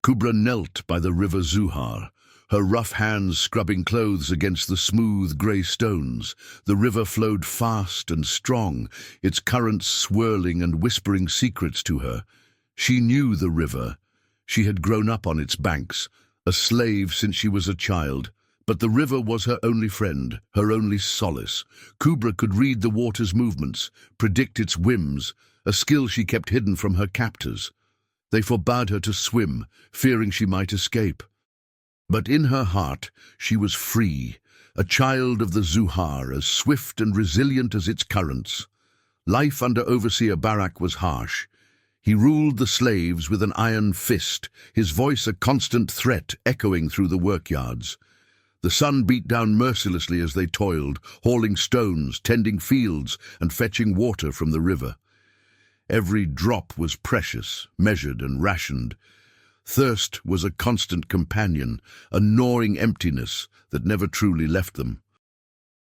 Kubra knelt by the river Zuhar, her rough hands scrubbing clothes against the smooth grey stones. The river flowed fast and strong, its currents swirling and whispering secrets to her. She knew the river. She had grown up on its banks, a slave since she was a child. But the river was her only friend, her only solace. Kubra could read the water's movements, predict its whims, a skill she kept hidden from her captors. They forbade her to swim, fearing she might escape. But in her heart, she was free, a child of the Zuhar, as swift and resilient as its currents. Life under Overseer Barak was harsh. He ruled the slaves with an iron fist, his voice a constant threat echoing through the workyards. The sun beat down mercilessly as they toiled, hauling stones, tending fields, and fetching water from the river. Every drop was precious, measured and rationed. Thirst was a constant companion, a gnawing emptiness that never truly left them.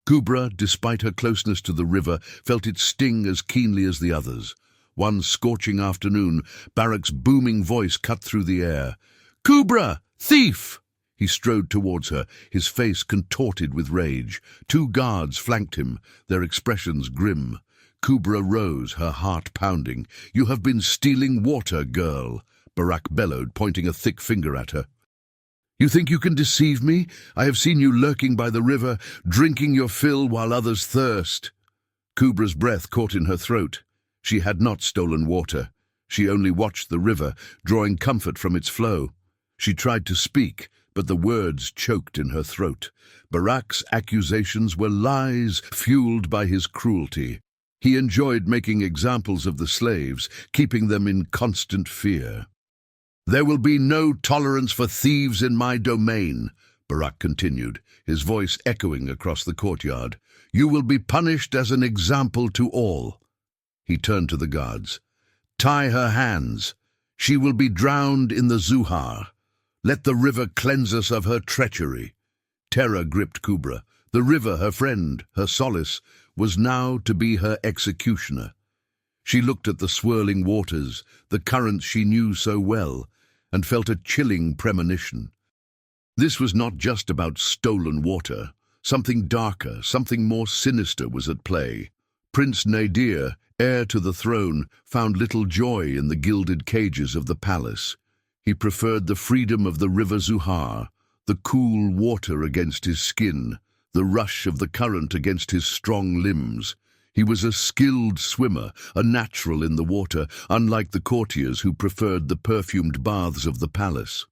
Kubra, despite her closeness to the river, felt its sting as keenly as the others. One scorching afternoon, Barak's booming voice cut through the air. "Kubra! Thief!" He strode towards her, his face contorted with rage. Two guards flanked him, their expressions grim. Kubra rose, her heart pounding. "You have been stealing water, girl," Barak bellowed, pointing a thick finger at her. "You think you can deceive me? I have seen you lurking by the river, drinking your fill while others thirst." Kubra's breath caught in her throat. She had not stolen water. She only watched the river, drawing comfort from its flow. She tried to speak, but the words choked in her throat. Barak's accusations were lies fueled by his cruelty. He enjoyed making examples of the slaves, keeping them in constant fear. "There will be no tolerance for thieves in my domain," Barak continued, his voice echoing across the courtyard. "You will be punished as an example to all." He turned to the guards. "Tie her hands. She will be drowned in the Zuhar. Let the river cleanse us of her treachery." Terror gripped Kubra. The river, her friend, her solace, was now to be her executioner. She looked at the swirling waters, the currents she knew so well, and felt a chilling premonition. This was not just about stolen water. Something darker, something more sinister was at play. Prince Nadir, heir to the throne, found little joy in the gilded cages of the palace. He preferred the freedom of the river Zuhar, the cool water against his skin, the rush of the current against his strong limbs. He was a skilled swimmer, a natural in the water, unlike the courtiers who preferred the perfumed baths of the palace.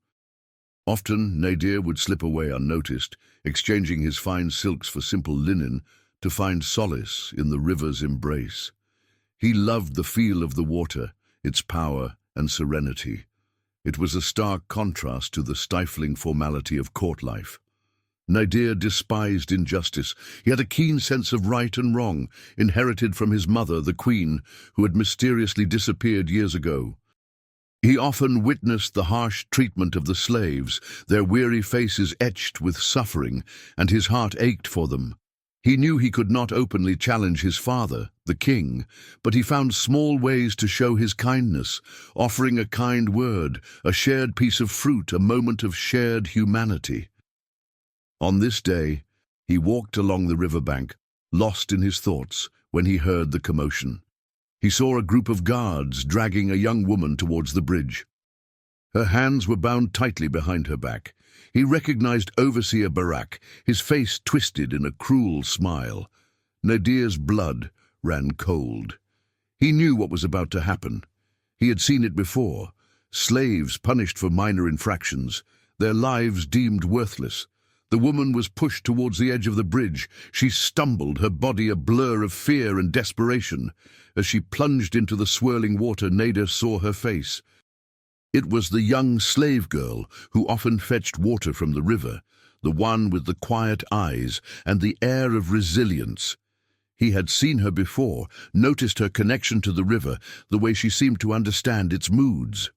Often Nadir would slip away unnoticed, exchanging his fine silks for simple linen, to find solace in the river's embrace. He loved the feel of the water, its power and serenity. It was a stark contrast to the stifling formality of court life. Nadir despised injustice. He had a keen sense of right and wrong, inherited from his mother, the queen, who had mysteriously disappeared years ago. He often witnessed the harsh treatment of the slaves, their weary faces etched with suffering, and his heart ached for them. He knew he could not openly challenge his father, the king, but he found small ways to show his kindness, offering a kind word, a shared piece of fruit, a moment of shared humanity. On this day, he walked along the riverbank, lost in his thoughts, when he heard the commotion. He saw a group of guards dragging a young woman towards the bridge. Her hands were bound tightly behind her back. He recognized Overseer Barak, his face twisted in a cruel smile. Nadir's blood ran cold. He knew what was about to happen. He had seen it before. Slaves punished for minor infractions, their lives deemed worthless. The woman was pushed towards the edge of the bridge. She stumbled, her body a blur of fear and desperation. As she plunged into the swirling water, Nadir saw her face. It was the young slave girl who often fetched water from the river, the one with the quiet eyes and the air of resilience. He had seen her before, noticed her connection to the river, the way she seemed to understand its moods.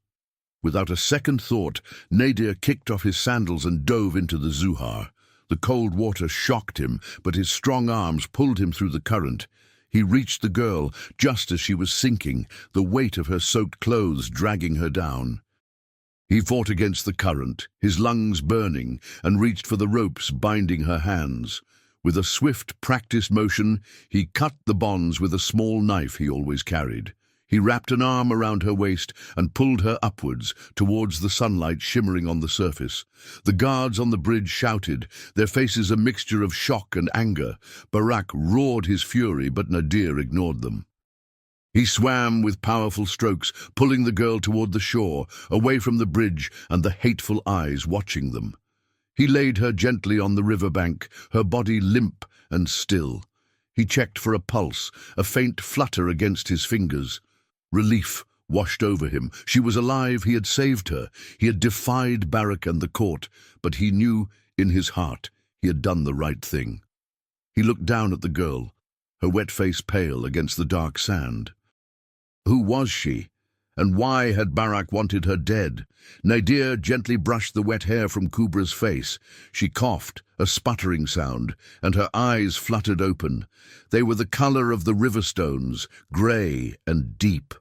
Without a second thought, Nadir kicked off his sandals and dove into the Zuhar. The cold water shocked him, but his strong arms pulled him through the current. He reached the girl just as she was sinking, the weight of her soaked clothes dragging her down. He fought against the current, his lungs burning, and reached for the ropes binding her hands. With a swift, practiced motion, he cut the bonds with a small knife he always carried. He wrapped an arm around her waist and pulled her upwards, towards the sunlight shimmering on the surface. The guards on the bridge shouted, their faces a mixture of shock and anger. Barak roared his fury, but Nadir ignored them. He swam with powerful strokes, pulling the girl toward the shore, away from the bridge and the hateful eyes watching them. He laid her gently on the riverbank, her body limp and still. He checked for a pulse, a faint flutter against his fingers. Relief washed over him. She was alive, he had saved her. He had defied Barak and the court, but he knew in his heart he had done the right thing. He looked down at the girl, her wet face pale against the dark sand. Who was she? And why had Barak wanted her dead? Nadir gently brushed the wet hair from Kubra's face. She coughed, a sputtering sound, and her eyes fluttered open. They were the color of the river stones, grey and deep.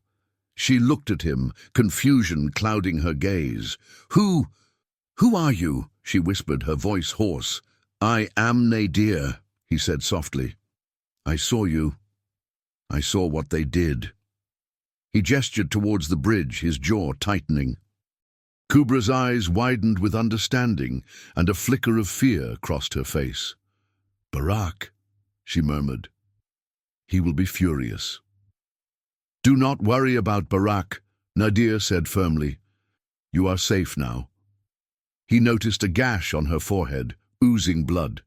She looked at him, confusion clouding her gaze. Who are you?" she whispered, her voice hoarse. "I am Nadir," he said softly. "I saw you. I saw what they did." He gestured towards the bridge, his jaw tightening. Kubra's eyes widened with understanding, and a flicker of fear crossed her face. "Barak," she murmured. "He will be furious." "Do not worry about Barak," Nadir said firmly. "You are safe now." He noticed a gash on her forehead, oozing blood.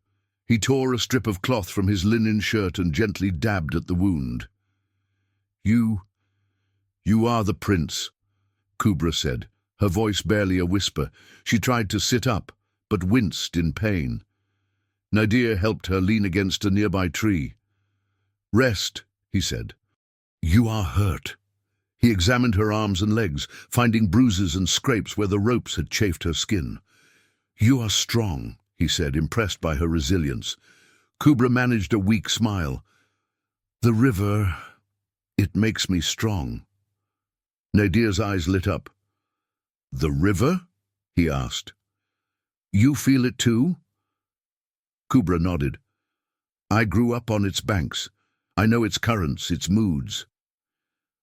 He tore a strip of cloth from his linen shirt and gently dabbed at the wound. You are the prince," Kubra said, her voice barely a whisper. She tried to sit up, but winced in pain. Nadir helped her lean against a nearby tree. "Rest," he said. "You are hurt." He examined her arms and legs, finding bruises and scrapes where the ropes had chafed her skin. "You are strong," he said, impressed by her resilience. Kubra managed a weak smile. "The river, it makes me strong." Nadir's eyes lit up. "The river?" he asked. "You feel it too?" Kubra nodded. "I grew up on its banks. I know its currents, its moods."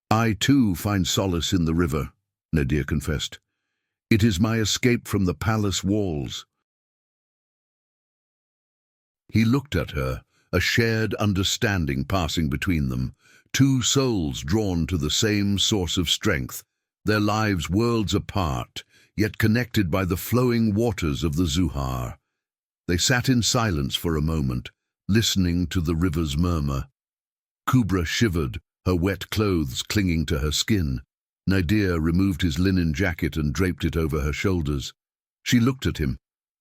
"I too find solace in the river," Nadir confessed. "It is my escape from the palace walls." He looked at her, a shared understanding passing between them. Two souls drawn to the same source of strength, their lives worlds apart, yet connected by the flowing waters of the Zuhar. They sat in silence for a moment, listening to the river's murmur. Kubra shivered, her wet clothes clinging to her skin. Nadir removed his linen jacket and draped it over her shoulders. She looked at him,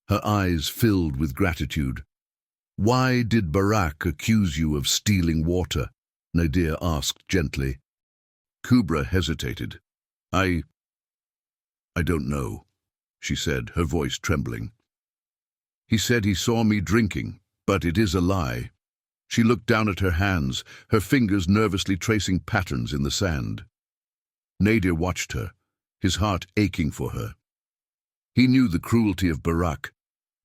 her eyes filled with gratitude. "Why did Barak accuse you of stealing water?" Nadir asked gently. Kubra hesitated. I don't know," she said, her voice trembling. "He said he saw me drinking, but it is a lie." She looked down at her hands, her fingers nervously tracing patterns in the sand. Nadir watched her, his heart aching for her. He knew the cruelty of Barak,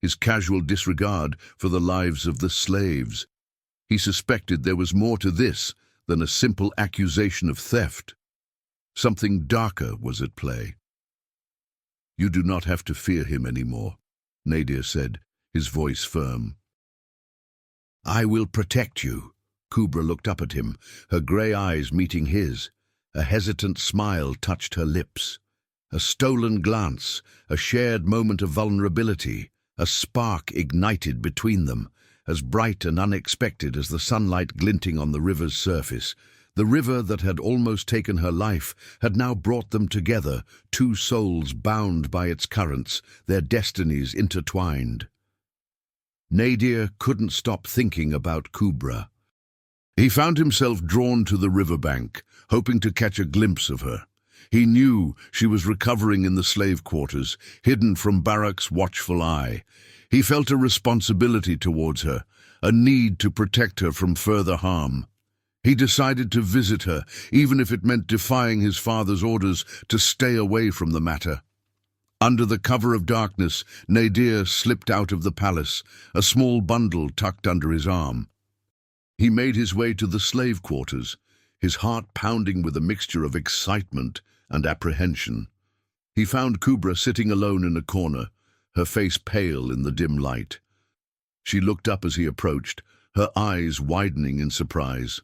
his casual disregard for the lives of the slaves. He suspected there was more to this than a simple accusation of theft. Something darker was at play. "You do not have to fear him anymore," Nadir said, his voice firm. "I will protect you." Kubra looked up at him, her grey eyes meeting his. A hesitant smile touched her lips. A stolen glance, a shared moment of vulnerability, a spark ignited between them, as bright and unexpected as the sunlight glinting on the river's surface. The river that had almost taken her life had now brought them together, two souls bound by its currents, their destinies intertwined. Nadir couldn't stop thinking about Kubra. He found himself drawn to the riverbank, hoping to catch a glimpse of her. He knew she was recovering in the slave quarters, hidden from Barak's watchful eye. He felt a responsibility towards her, a need to protect her from further harm. He decided to visit her, even if it meant defying his father's orders to stay away from the matter. Under the cover of darkness, Nadir slipped out of the palace, a small bundle tucked under his arm. He made his way to the slave quarters, his heart pounding with a mixture of excitement and apprehension. He found Kubra sitting alone in a corner, her face pale in the dim light. She looked up as he approached, her eyes widening in surprise.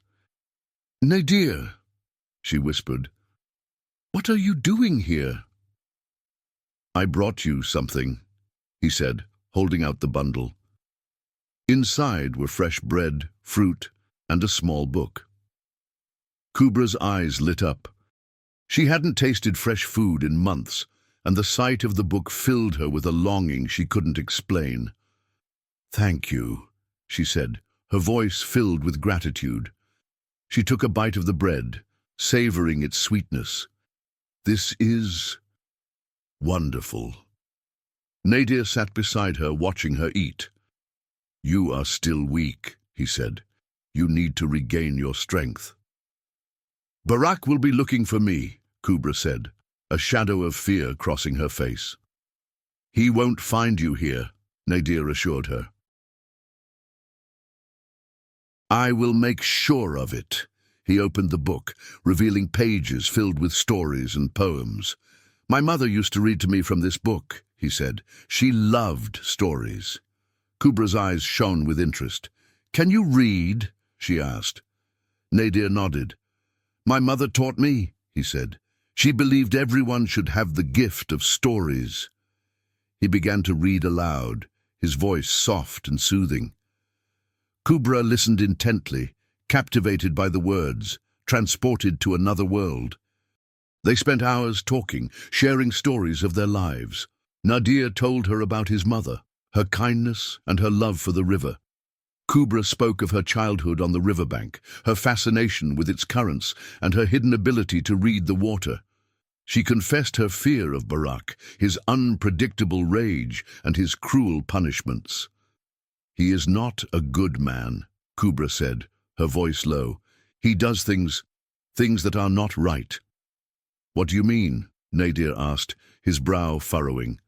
"Nadir," she whispered, "what are you doing here?" "I brought you something," he said, holding out the bundle. Inside were fresh bread, fruit, and a small book. Kubra's eyes lit up. She hadn't tasted fresh food in months, and the sight of the book filled her with a longing she couldn't explain. "Thank you," she said, her voice filled with gratitude. She took a bite of the bread, savoring its sweetness. "This is wonderful." Nadir sat beside her, watching her eat. "You are still weak," he said. "You need to regain your strength." "Barak will be looking for me," Kubra said, a shadow of fear crossing her face. "He won't find you here," Nadir assured her. "I will make sure of it." He opened the book, revealing pages filled with stories and poems. "My mother used to read to me from this book," he said. "She loved stories." Kubra's eyes shone with interest. "Can you read?" she asked. Nadir nodded. "My mother taught me," he said. "She believed everyone should have the gift of stories." He began to read aloud, his voice soft and soothing. Kubra listened intently, captivated by the words, transported to another world. They spent hours talking, sharing stories of their lives. Nadir told her about his mother, her kindness and her love for the river. Kubra spoke of her childhood on the riverbank, her fascination with its currents, and her hidden ability to read the water. She confessed her fear of Barak, his unpredictable rage, and his cruel punishments. "He is not a good man," Kubra said, her voice low. "He does things that are not right." "What do you mean?" Nadir asked, his brow furrowing.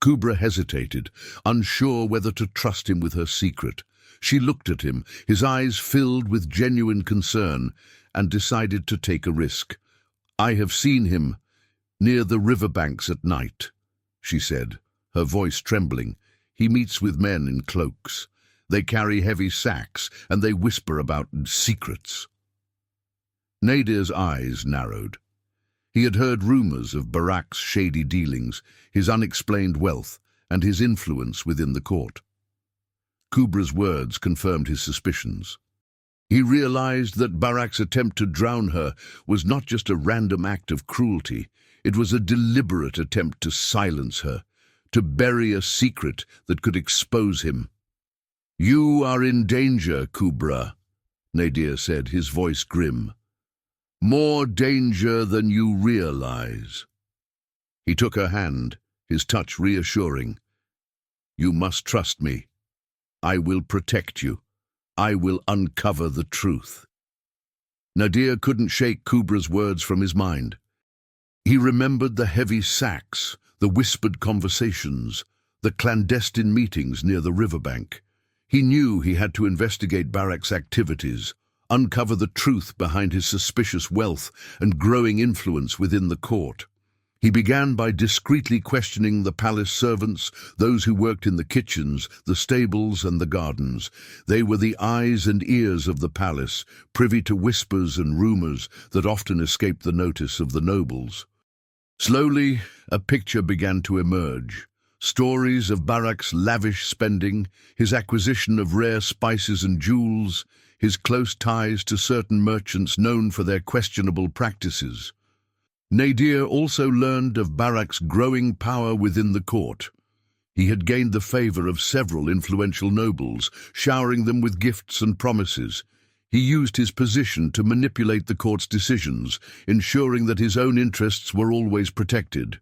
Kubra hesitated, unsure whether to trust him with her secret. She looked at him, his eyes filled with genuine concern, and decided to take a risk. "I have seen him near the riverbanks at night," she said, her voice trembling. "He meets with men in cloaks. They carry heavy sacks, and they whisper about secrets." Nadir's eyes narrowed. He had heard rumors of Barak's shady dealings, his unexplained wealth, and his influence within the court. Kubra's words confirmed his suspicions. He realized that Barak's attempt to drown her was not just a random act of cruelty, it was a deliberate attempt to silence her, to bury a secret that could expose him. "You are in danger, Kubra," Nadir said, his voice grim. "More danger than you realize." He took her hand, his touch reassuring. "You must trust me. I will protect you. I will uncover the truth." Nadir couldn't shake Kubra's words from his mind. He remembered the heavy sacks, the whispered conversations, the clandestine meetings near the riverbank. He knew he had to investigate Barak's activities, uncover the truth behind his suspicious wealth and growing influence within the court. He began by discreetly questioning the palace servants, those who worked in the kitchens, the stables, and the gardens. They were the eyes and ears of the palace, privy to whispers and rumors that often escaped the notice of the nobles. Slowly, a picture began to emerge. Stories of Barak's lavish spending, his acquisition of rare spices and jewels, his close ties to certain merchants known for their questionable practices. Nadir also learned of Barak's growing power within the court. He had gained the favor of several influential nobles, showering them with gifts and promises. He used his position to manipulate the court's decisions, ensuring that his own interests were always protected.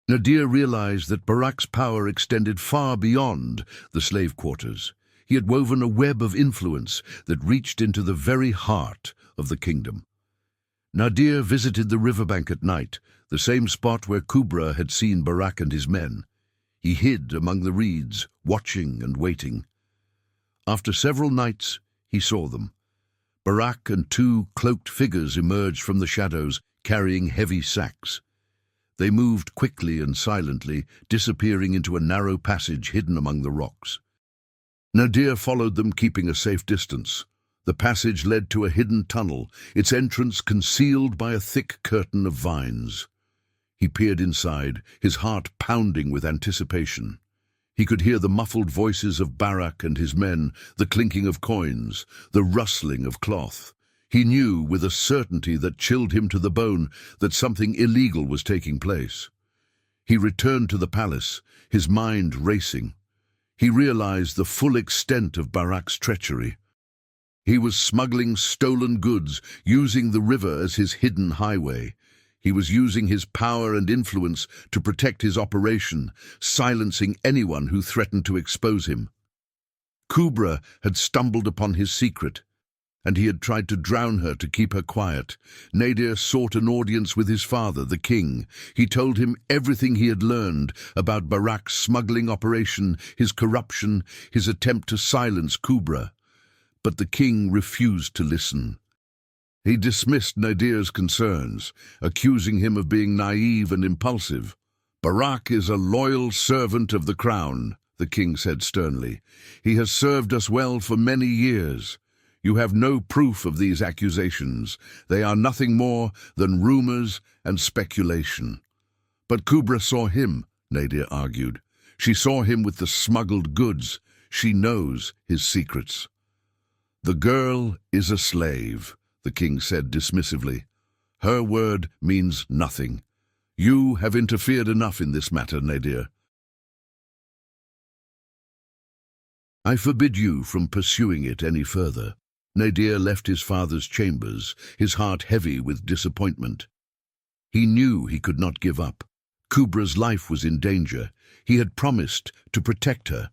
Nadir realized that Barak's power extended far beyond the slave quarters. He had woven a web of influence that reached into the very heart of the kingdom. Nadir visited the riverbank at night, the same spot where Kubra had seen Barak and his men. He hid among the reeds, watching and waiting. After several nights, he saw them. Barak and two cloaked figures emerged from the shadows, carrying heavy sacks. They moved quickly and silently, disappearing into a narrow passage hidden among the rocks. Nadir followed them, keeping a safe distance. The passage led to a hidden tunnel, its entrance concealed by a thick curtain of vines. He peered inside, his heart pounding with anticipation. He could hear the muffled voices of Barak and his men, the clinking of coins, the rustling of cloth. He knew with a certainty that chilled him to the bone that something illegal was taking place. He returned to the palace, his mind racing. He realized the full extent of Barak's treachery. He was smuggling stolen goods, using the river as his hidden highway. He was using his power and influence to protect his operation, silencing anyone who threatened to expose him. Kubra had stumbled upon his secret, and he had tried to drown her to keep her quiet. Nadir sought an audience with his father, the king. He told him everything he had learned about Barak's smuggling operation, his corruption, his attempt to silence Kubra. But the king refused to listen. He dismissed Nadir's concerns, accusing him of being naive and impulsive. "Barak is a loyal servant of the crown," the king said sternly. "He has served us well for many years. You have no proof of these accusations. They are nothing more than rumors and speculation." "But Kubra saw him," Nadir argued. "She saw him with the smuggled goods. She knows his secrets." "The girl is a slave," the king said dismissively. "Her word means nothing. You have interfered enough in this matter, Nadir. I forbid you from pursuing it any further." Nadir left his father's chambers, his heart heavy with disappointment. He knew he could not give up. Kubra's life was in danger. He had promised to protect her,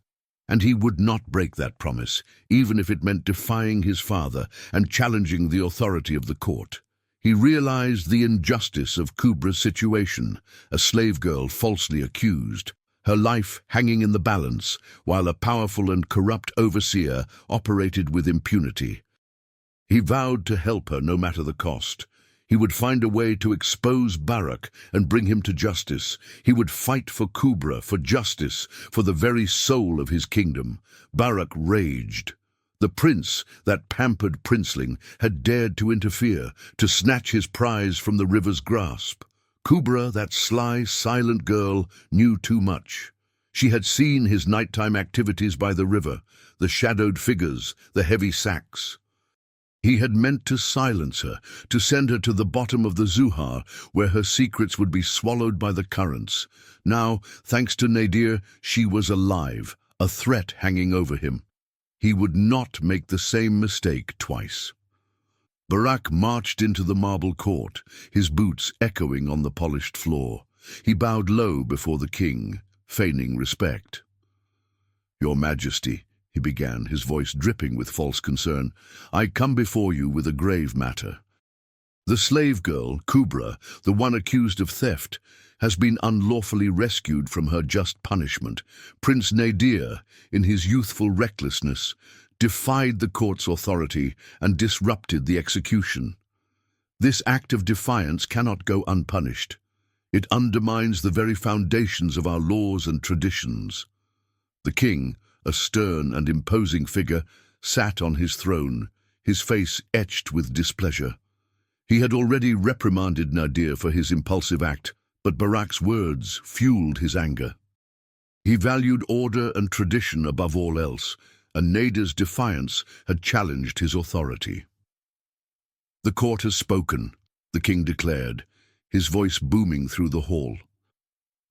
and he would not break that promise, even if it meant defying his father and challenging the authority of the court. He realized the injustice of Kubra's situation, a slave girl falsely accused, her life hanging in the balance, while a powerful and corrupt overseer operated with impunity. He vowed to help her no matter the cost. He would find a way to expose Barak and bring him to justice. He would fight for Kubra, for justice, for the very soul of his kingdom. Barak raged. The prince, that pampered princeling, had dared to interfere, to snatch his prize from the river's grasp. Kubra, that sly, silent girl, knew too much. She had seen his nighttime activities by the river, the shadowed figures, the heavy sacks. He had meant to silence her, to send her to the bottom of the Zuhar, where her secrets would be swallowed by the currents. Now, thanks to Nadir, she was alive, a threat hanging over him. He would not make the same mistake twice. Barak marched into the marble court, his boots echoing on the polished floor. He bowed low before the king, feigning respect. "Your Majesty," he began, his voice dripping with false concern, "I come before you with a grave matter. The slave girl, Kubra, the one accused of theft, has been unlawfully rescued from her just punishment. Prince Nadir, in his youthful recklessness, defied the court's authority and disrupted the execution. This act of defiance cannot go unpunished. It undermines the very foundations of our laws and traditions." The king, a stern and imposing figure, sat on his throne, his face etched with displeasure. He had already reprimanded Nadir for his impulsive act, but Barak's words fueled his anger. He valued order and tradition above all else, and Nadir's defiance had challenged his authority. "The court has spoken," the king declared, his voice booming through the hall.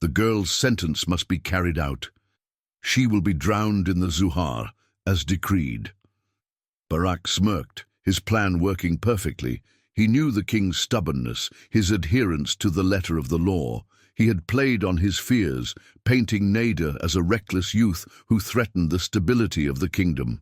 "The girl's sentence must be carried out. She will be drowned in the Zuhar, as decreed." Barak smirked, his plan working perfectly. He knew the king's stubbornness, his adherence to the letter of the law. He had played on his fears, painting Nadir as a reckless youth who threatened the stability of the kingdom.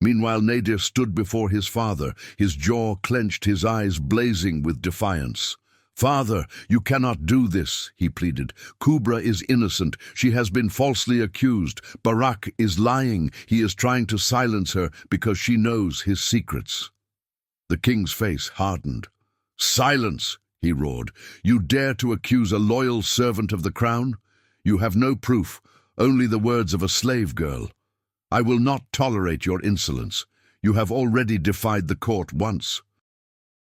Meanwhile, Nadir stood before his father, his jaw clenched, his eyes blazing with defiance. "Father, you cannot do this," he pleaded. "Kubra is innocent. She has been falsely accused. Barak is lying. He is trying to silence her because she knows his secrets." The king's face hardened. "Silence!" he roared. "You dare to accuse a loyal servant of the crown? You have no proof, only the words of a slave girl. I will not tolerate your insolence. You have already defied the court once."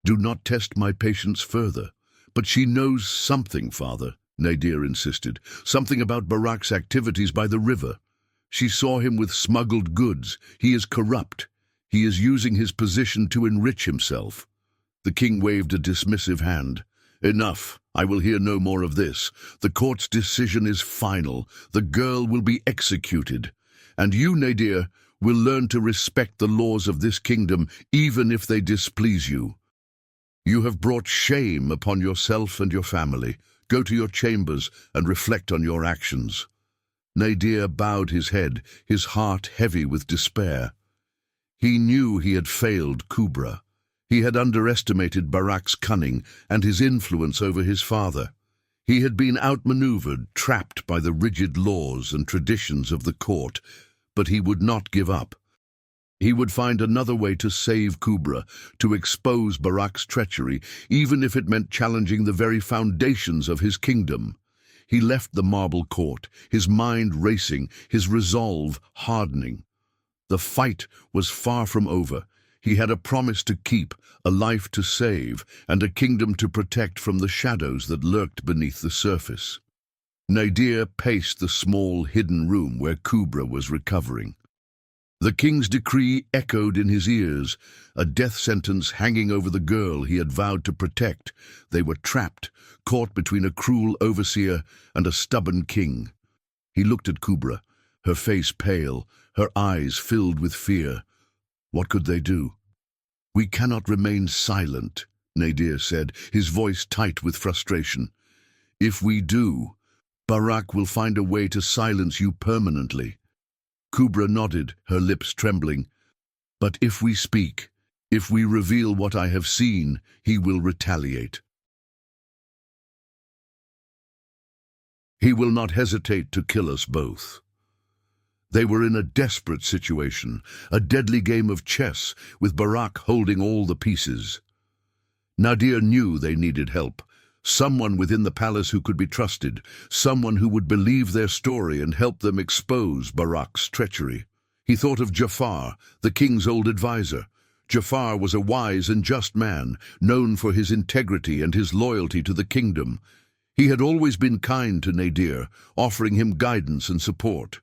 "Do not test my patience further." "But she knows something, father," Nadir insisted. "Something about Barak's activities by the river. She saw him with smuggled goods. He is corrupt. He is using his position to enrich himself." The king waved a dismissive hand. "Enough. I will hear no more of this. The court's decision is final. The girl will be executed. And you, Nadir, will learn to respect the laws of this kingdom, even if they displease you. You have brought shame upon yourself and your family. Go to your chambers and reflect on your actions." Nadir bowed his head, his heart heavy with despair. He knew he had failed Kubra. He had underestimated Barak's cunning and his influence over his father. He had been outmaneuvered, trapped by the rigid laws and traditions of the court, but he would not give up. He would find another way to save Kubra, to expose Barak's treachery, even if it meant challenging the very foundations of his kingdom. He left the marble court, his mind racing, his resolve hardening. The fight was far from over. He had a promise to keep, a life to save, and a kingdom to protect from the shadows that lurked beneath the surface. Nadir paced the small, hidden room where Kubra was recovering. The king's decree echoed in his ears, a death sentence hanging over the girl he had vowed to protect. They were trapped, caught between a cruel overseer and a stubborn king. He looked at Kubra, her face pale, her eyes filled with fear. What could they do? "We cannot remain silent," Nadir said, his voice tight with frustration. "If we do, Barak will find a way to silence you permanently." Kubra nodded, her lips trembling. "But if we speak, if we reveal what I have seen, he will retaliate. He will not hesitate to kill us both." They were in a desperate situation, a deadly game of chess, with Barak holding all the pieces. Nadir knew they needed help. Someone within the palace who could be trusted, someone who would believe their story and help them expose Barak's treachery. He thought of Jafar, the king's old advisor. Jafar was a wise and just man, known for his integrity and his loyalty to the kingdom. He had always been kind to Nadir, offering him guidance and support.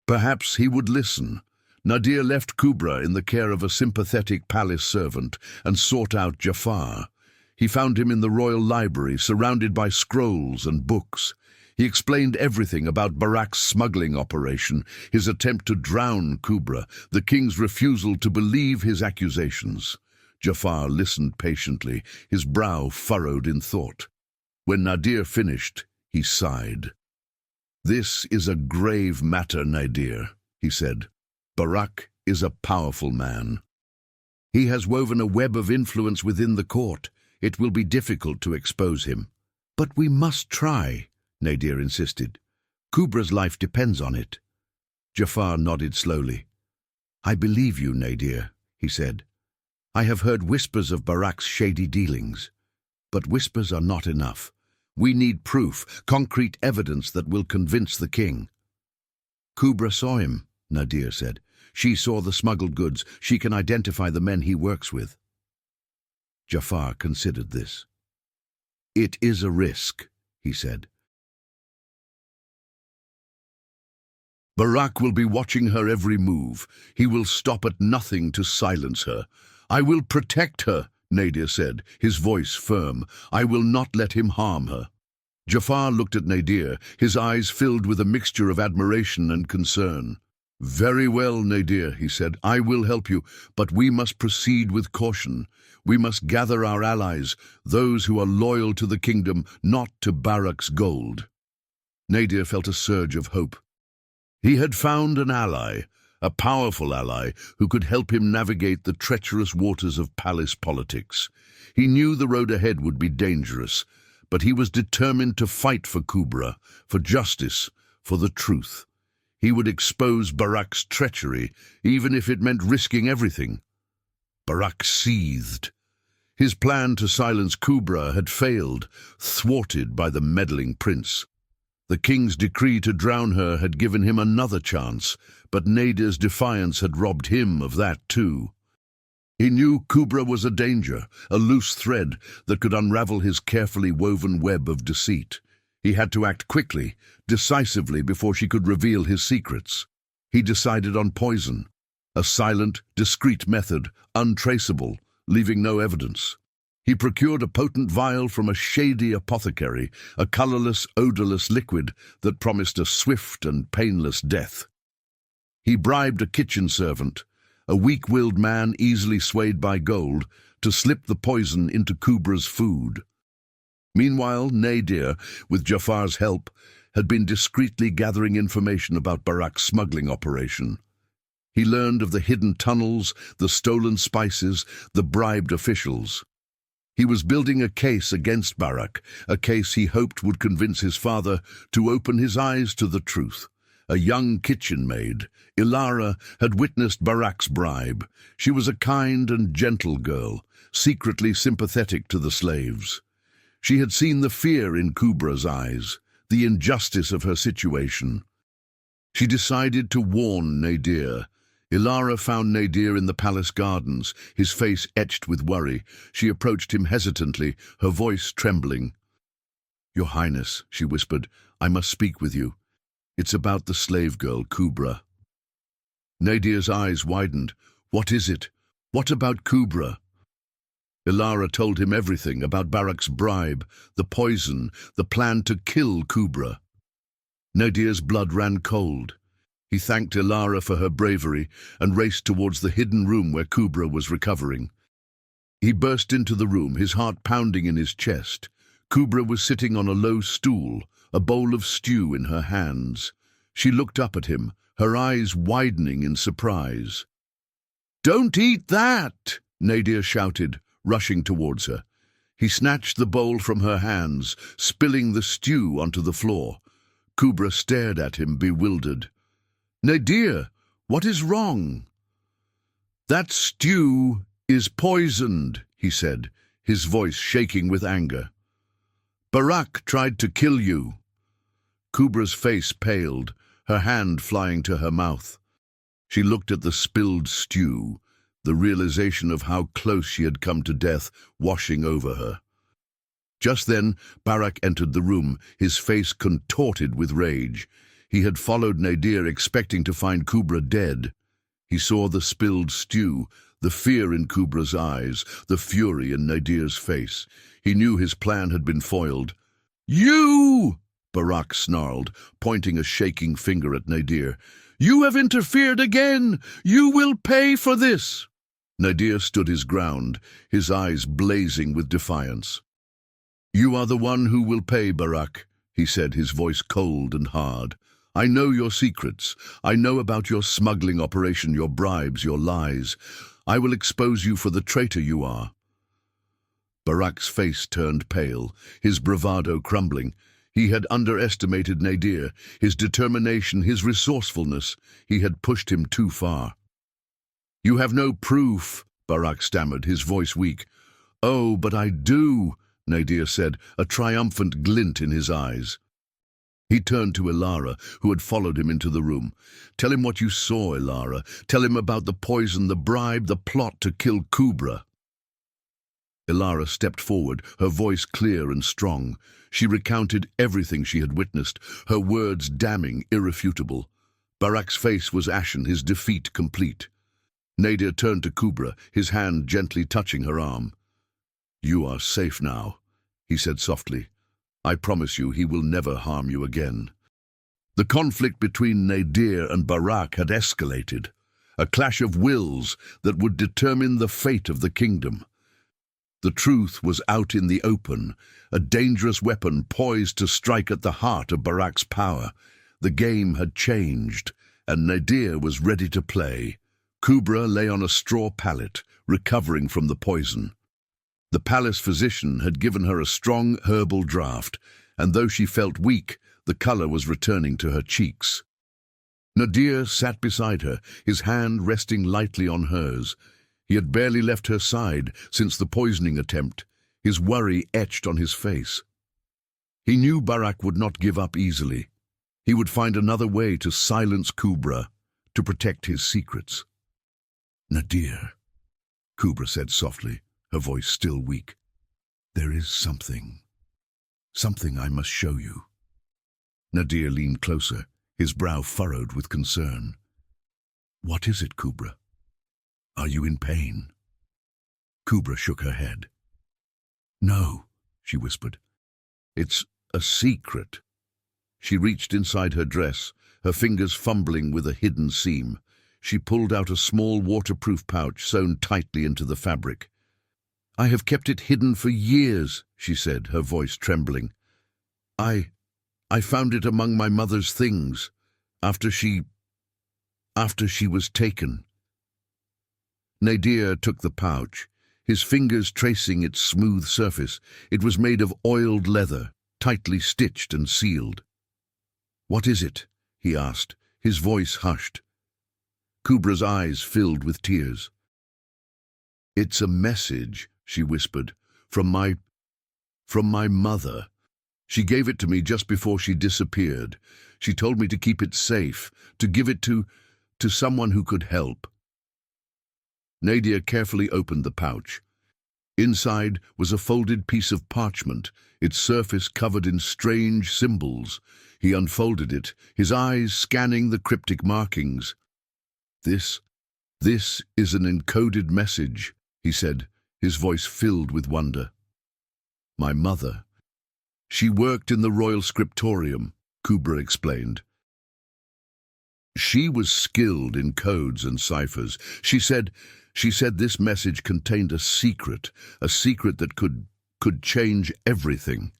Perhaps he would listen. Nadir left Kubra in the care of a sympathetic palace servant and sought out Jafar. He found him in the royal library, surrounded by scrolls and books. He explained everything about Barak's smuggling operation, his attempt to drown Kubra, the king's refusal to believe his accusations. Jafar listened patiently, his brow furrowed in thought. When Nadir finished, he sighed. "This is a grave matter, Nadir," he said. "Barak is a powerful man. He has woven a web of influence within the court. It will be difficult to expose him." "But we must try," Nadir insisted. "Kubra's life depends on it." Jafar nodded slowly. "I believe you, Nadir," he said. "I have heard whispers of Barak's shady dealings. But whispers are not enough. We need proof, concrete evidence that will convince the king." "Kubra saw him," Nadir said. "She saw the smuggled goods. She can identify the men he works with." Jafar considered this. "It is a risk," he said. "Barak will be watching her every move. He will stop at nothing to silence her. I will protect her," Nadir said, his voice firm. "I will not let him harm her." Jafar looked at Nadir, his eyes filled with a mixture of admiration and concern. "Very well, Nadir," he said. "I will help you, but we must proceed with caution. We must gather our allies, those who are loyal to the kingdom, not to Barak's gold." Nadir felt a surge of hope. He had found an ally, a powerful ally who could help him navigate the treacherous waters of palace politics. He knew the road ahead would be dangerous, but he was determined to fight for Kubra, for justice, for the truth. He would expose Barak's treachery, even if it meant risking everything. Barak seethed. His plan to silence Kubra had failed, thwarted by the meddling prince. The king's decree to drown her had given him another chance, but Nadir's defiance had robbed him of that too. He knew Kubra was a danger, a loose thread that could unravel his carefully woven web of deceit. He had to act quickly, decisively before she could reveal his secrets. He decided on poison, a silent, discreet method, untraceable, leaving no evidence. He procured a potent vial from a shady apothecary, a colorless, odorless liquid that promised a swift and painless death. He bribed a kitchen servant, a weak-willed man easily swayed by gold, to slip the poison into Kubra's food. Meanwhile, Nadir, with Jafar's help, had been discreetly gathering information about Barak's smuggling operation. He learned of the hidden tunnels, the stolen spices, the bribed officials. He was building a case against Barak, a case he hoped would convince his father to open his eyes to the truth. A young kitchen maid, Ilara, had witnessed Barak's bribe. She was a kind and gentle girl, secretly sympathetic to the slaves. She had seen the fear in Kubra's eyes, the injustice of her situation. She decided to warn Nadir. Ilara found Nadir in the palace gardens, his face etched with worry. She approached him hesitantly, her voice trembling. "Your Highness," she whispered, "I must speak with you. It's about the slave girl, Kubra." Nadir's eyes widened. "What is it? What about Kubra?" Ilara told him everything about Barak's bribe, the poison, the plan to kill Kubra. Nadir's blood ran cold. He thanked Ilara for her bravery and raced towards the hidden room where Kubra was recovering. He burst into the room, his heart pounding in his chest. Kubra was sitting on a low stool, a bowl of stew in her hands. She looked up at him, her eyes widening in surprise. "Don't eat that!" Nadir shouted, rushing towards her. He snatched the bowl from her hands, spilling the stew onto the floor. Kubra stared at him, bewildered. "Nadir, what is wrong?" "That stew is poisoned," he said, his voice shaking with anger. "Barak tried to kill you." Kubra's face paled, her hand flying to her mouth. She looked at the spilled stew, the realization of how close she had come to death washing over her. Just then, Barak entered the room, his face contorted with rage. He had followed Nadir, expecting to find Kubra dead. He saw the spilled stew, the fear in Kubra's eyes, the fury in Nadir's face. He knew his plan had been foiled. "You!" Barak snarled, pointing a shaking finger at Nadir. "You have interfered again! You will pay for this!" Nadir stood his ground, his eyes blazing with defiance. "You are the one who will pay, Barak," he said, his voice cold and hard. "I know your secrets. I know about your smuggling operation, your bribes, your lies. I will expose you for the traitor you are." Barak's face turned pale, his bravado crumbling. He had underestimated Nadir, his determination, his resourcefulness. He had pushed him too far. "You have no proof," Barak stammered, his voice weak. "Oh, but I do," Nadir said, a triumphant glint in his eyes. He turned to Ilara, who had followed him into the room. "Tell him what you saw, Ilara. Tell him about the poison, the bribe, the plot to kill Kubra." Ilara stepped forward, her voice clear and strong. She recounted everything she had witnessed, her words damning, irrefutable. Barak's face was ashen, his defeat complete. Nadir turned to Kubra, his hand gently touching her arm. "You are safe now," he said softly. "I promise you he will never harm you again." The conflict between Nadir and Barak had escalated, a clash of wills that would determine the fate of the kingdom. The truth was out in the open, a dangerous weapon poised to strike at the heart of Barak's power. The game had changed, and Nadir was ready to play. Kubra lay on a straw pallet, recovering from the poison. The palace physician had given her a strong herbal draught, and though she felt weak, the color was returning to her cheeks. Nadir sat beside her, his hand resting lightly on hers. He had barely left her side since the poisoning attempt, his worry etched on his face. He knew Barak would not give up easily. He would find another way to silence Kubra, to protect his secrets. "Nadir," Kubra said softly, her voice still weak. "There is something I must show you." Nadir leaned closer, his brow furrowed with concern. "What is it, Kubra? Are you in pain?" Kubra shook her head. "No," she whispered. "It's a secret." She reached inside her dress, her fingers fumbling with a hidden seam. She pulled out a small waterproof pouch sewn tightly into the fabric. "I have kept it hidden for years," she said, her voice trembling. I found it among my mother's things, after she was taken." Nadir took the pouch, his fingers tracing its smooth surface. It was made of oiled leather, tightly stitched and sealed. "What is it?" he asked, his voice hushed. Kubra's eyes filled with tears. "It's a message," she whispered, from my mother. She gave it to me just before she disappeared. She told me to keep it safe, to give it to someone who could help." Nadir carefully opened the pouch. Inside was a folded piece of parchment, its surface covered in strange symbols. He unfolded it, his eyes scanning the cryptic markings. This is an encoded message," he said, his voice filled with wonder. "My mother. She worked in the royal scriptorium," Kubra explained. "She was skilled in codes and ciphers. She said this message contained a secret that could change everything."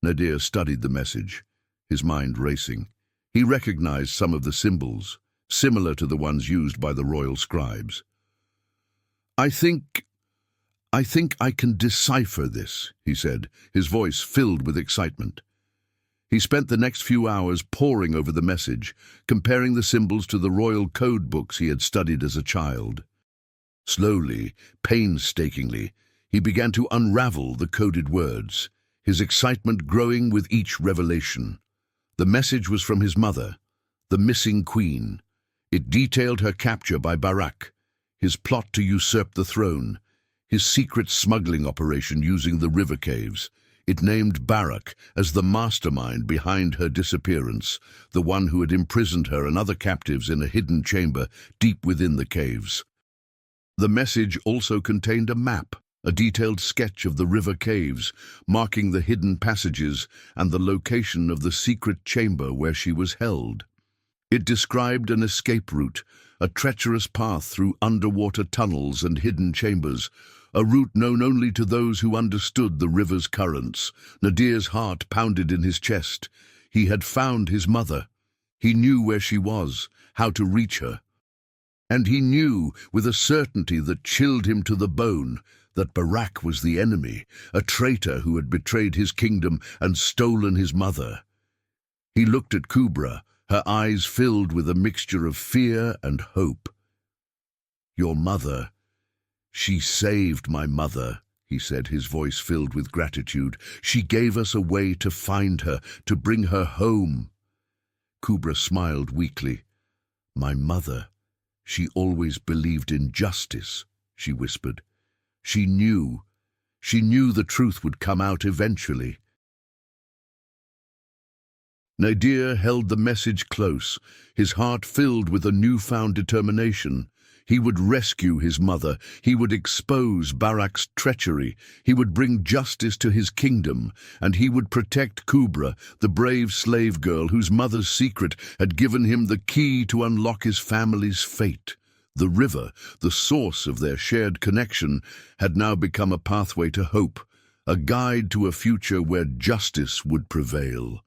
Nadir studied the message, his mind racing. He recognized some of the symbols, similar to the ones used by the royal scribes. I think I can decipher this," he said, his voice filled with excitement. He spent the next few hours poring over the message, comparing the symbols to the royal code books he had studied as a child. Slowly, painstakingly, he began to unravel the coded words, his excitement growing with each revelation. The message was from his mother, the missing queen. It detailed her capture by Barak, his plot to usurp the throne, his secret smuggling operation using the river caves. It named Barak as the mastermind behind her disappearance, the one who had imprisoned her and other captives in a hidden chamber deep within the caves. The message also contained a map, a detailed sketch of the river caves, marking the hidden passages and the location of the secret chamber where she was held. It described an escape route, a treacherous path through underwater tunnels and hidden chambers, a route known only to those who understood the river's currents. Nadir's heart pounded in his chest. He had found his mother. He knew where she was, how to reach her. And he knew, with a certainty that chilled him to the bone, that Barak was the enemy, a traitor who had betrayed his kingdom and stolen his mother. He looked at Kubra, her eyes filled with a mixture of fear and hope. "Your mother. She saved my mother," he said, his voice filled with gratitude. "She gave us a way to find her, to bring her home." Kubra smiled weakly. "My mother. She always believed in justice," she whispered. She knew the truth would come out eventually." Nadir held the message close, his heart filled with a newfound determination. He would rescue his mother, he would expose Barak's treachery, he would bring justice to his kingdom, and he would protect Kubra, the brave slave girl whose mother's secret had given him the key to unlock his family's fate. The river, the source of their shared connection, had now become a pathway to hope, a guide to a future where justice would prevail.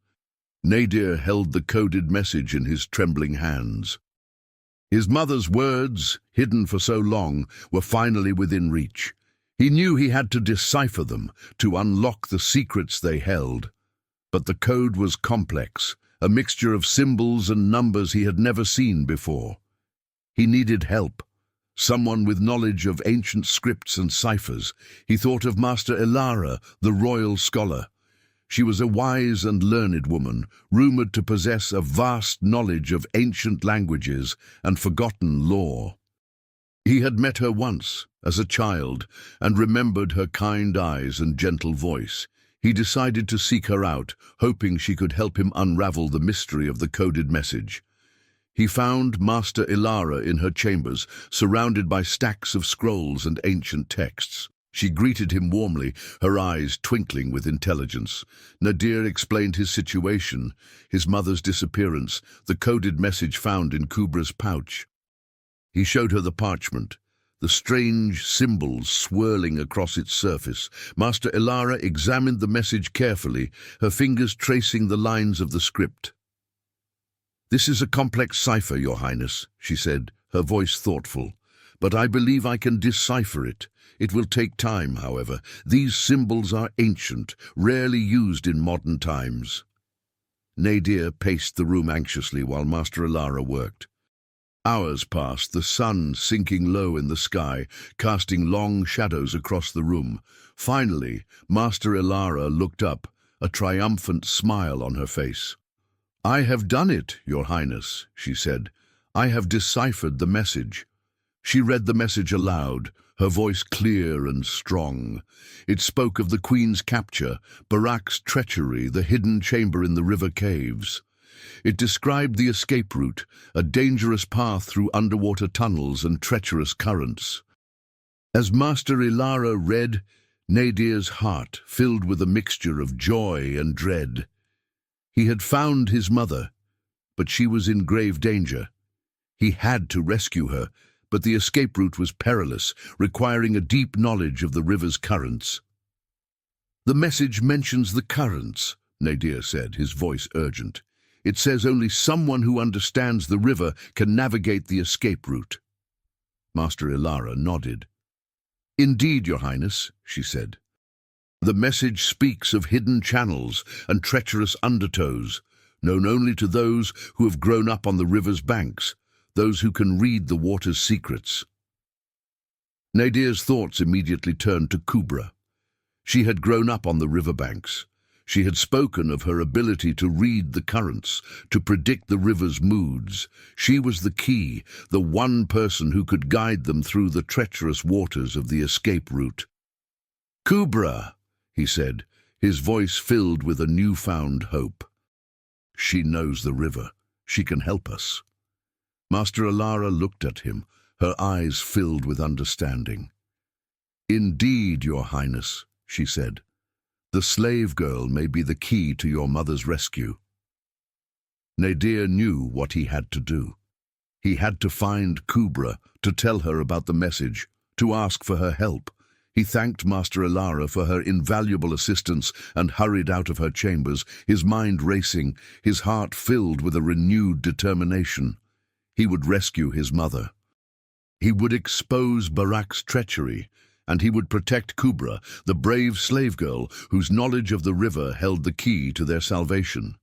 Nadir held the coded message in his trembling hands. His mother's words, hidden for so long, were finally within reach. He knew he had to decipher them, to unlock the secrets they held. But the code was complex, a mixture of symbols and numbers he had never seen before. He needed help, someone with knowledge of ancient scripts and ciphers. He thought of Master Elara, the royal scholar. She was a wise and learned woman, rumored to possess a vast knowledge of ancient languages and forgotten lore. He had met her once, as a child, and remembered her kind eyes and gentle voice. He decided to seek her out, hoping she could help him unravel the mystery of the coded message. He found Master Elara in her chambers, surrounded by stacks of scrolls and ancient texts. She greeted him warmly, her eyes twinkling with intelligence. Nadir explained his situation, his mother's disappearance, the coded message found in Kubra's pouch. He showed her the parchment, the strange symbols swirling across its surface. Master Elara examined the message carefully, her fingers tracing the lines of the script. "This is a complex cipher, Your Highness," she said, her voice thoughtful. "But I believe I can decipher it. It will take time, however. These symbols are ancient, rarely used in modern times." Nadir paced the room anxiously while Master Elara worked. Hours passed, the sun sinking low in the sky, casting long shadows across the room. Finally, Master Elara looked up, a triumphant smile on her face. "I have done it, Your Highness," she said. "I have deciphered the message." She read the message aloud, her voice clear and strong. It spoke of the Queen's capture, Barak's treachery, the hidden chamber in the river caves. It described the escape route, a dangerous path through underwater tunnels and treacherous currents. As Master Elara read, Nadir's heart filled with a mixture of joy and dread. He had found his mother, but she was in grave danger. He had to rescue her, but the escape route was perilous, requiring a deep knowledge of the river's currents. "The message mentions the currents," Nadir said, his voice urgent. "It says only someone who understands the river can navigate the escape route." Master Elara nodded. "Indeed, Your Highness," she said. "The message speaks of hidden channels and treacherous undertows, known only to those who have grown up on the river's banks, those who can read the water's secrets." Nadir's thoughts immediately turned to Kubra. She had grown up on the riverbanks. She had spoken of her ability to read the currents, to predict the river's moods. She was the key, the one person who could guide them through the treacherous waters of the escape route. "Kubra," he said, his voice filled with a newfound hope. "She knows the river. She can help us." Master Elara looked at him, her eyes filled with understanding. "Indeed, Your Highness," she said. "The slave girl may be the key to your mother's rescue." Nadir knew what he had to do. He had to find Kubra, to tell her about the message, to ask for her help. He thanked Master Elara for her invaluable assistance and hurried out of her chambers, his mind racing, his heart filled with a renewed determination. He would rescue his mother. He would expose Barak's treachery, and he would protect Kubra, the brave slave girl whose knowledge of the river held the key to their salvation.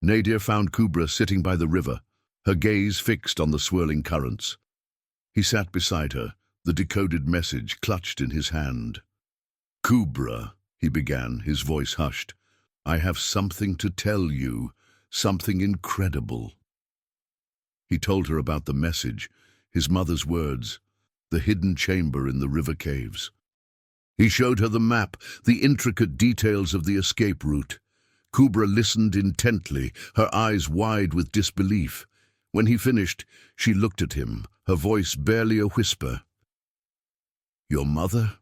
Nadir found Kubra sitting by the river, her gaze fixed on the swirling currents. He sat beside her, the decoded message clutched in his hand. "Kubra," he began, his voice hushed, "I have something to tell you, something incredible." He told her about the message, his mother's words, the hidden chamber in the river caves. He showed her the map, the intricate details of the escape route. Kubra listened intently, her eyes wide with disbelief. When he finished, she looked at him, her voice barely a whisper. "Your mother?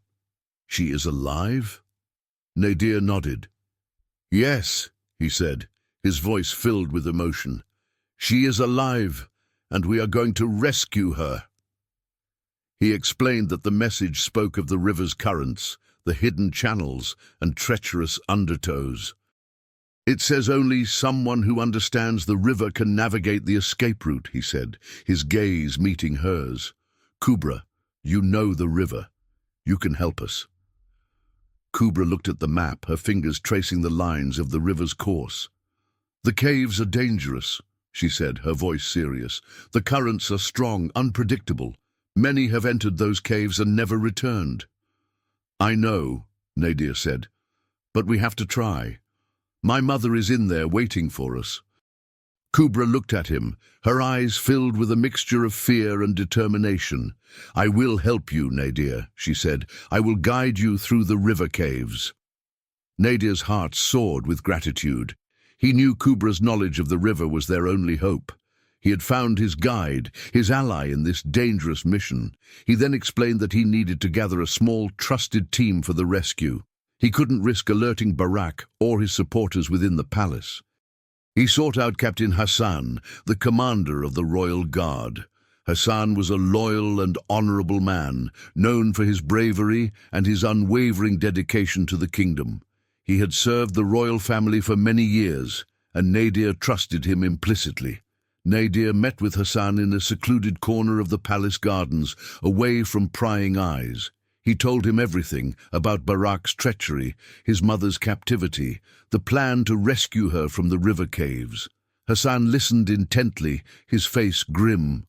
She is alive?" Nadir nodded. "Yes," he said, his voice filled with emotion. "She is alive, and we are going to rescue her." He explained that the message spoke of the river's currents, the hidden channels, and treacherous undertows. It says only someone who understands the river can navigate the escape route, he said, his gaze meeting hers. Kubra, you know the river. You can help us. Kubra looked at the map, her fingers tracing the lines of the river's course. The caves are dangerous, she said, her voice serious. The currents are strong, unpredictable. Many have entered those caves and never returned. I know, Nadir said, but we have to try. My mother is in there waiting for us. Kubra looked at him, her eyes filled with a mixture of fear and determination. I will help you, Nadir, she said. I will guide you through the river caves. Nadir's heart soared with gratitude. He knew Kubra's knowledge of the river was their only hope. He had found his guide, his ally in this dangerous mission. He then explained that he needed to gather a small, trusted team for the rescue. He couldn't risk alerting Barak or his supporters within the palace. He sought out Captain Hassan, the commander of the Royal Guard. Hassan was a loyal and honorable man, known for his bravery and his unwavering dedication to the kingdom. He had served the royal family for many years, and Nadir trusted him implicitly. Nadir met with Hassan in a secluded corner of the palace gardens, away from prying eyes. He told him everything about Barak's treachery, his mother's captivity, the plan to rescue her from the river caves. Hassan listened intently, his face grim.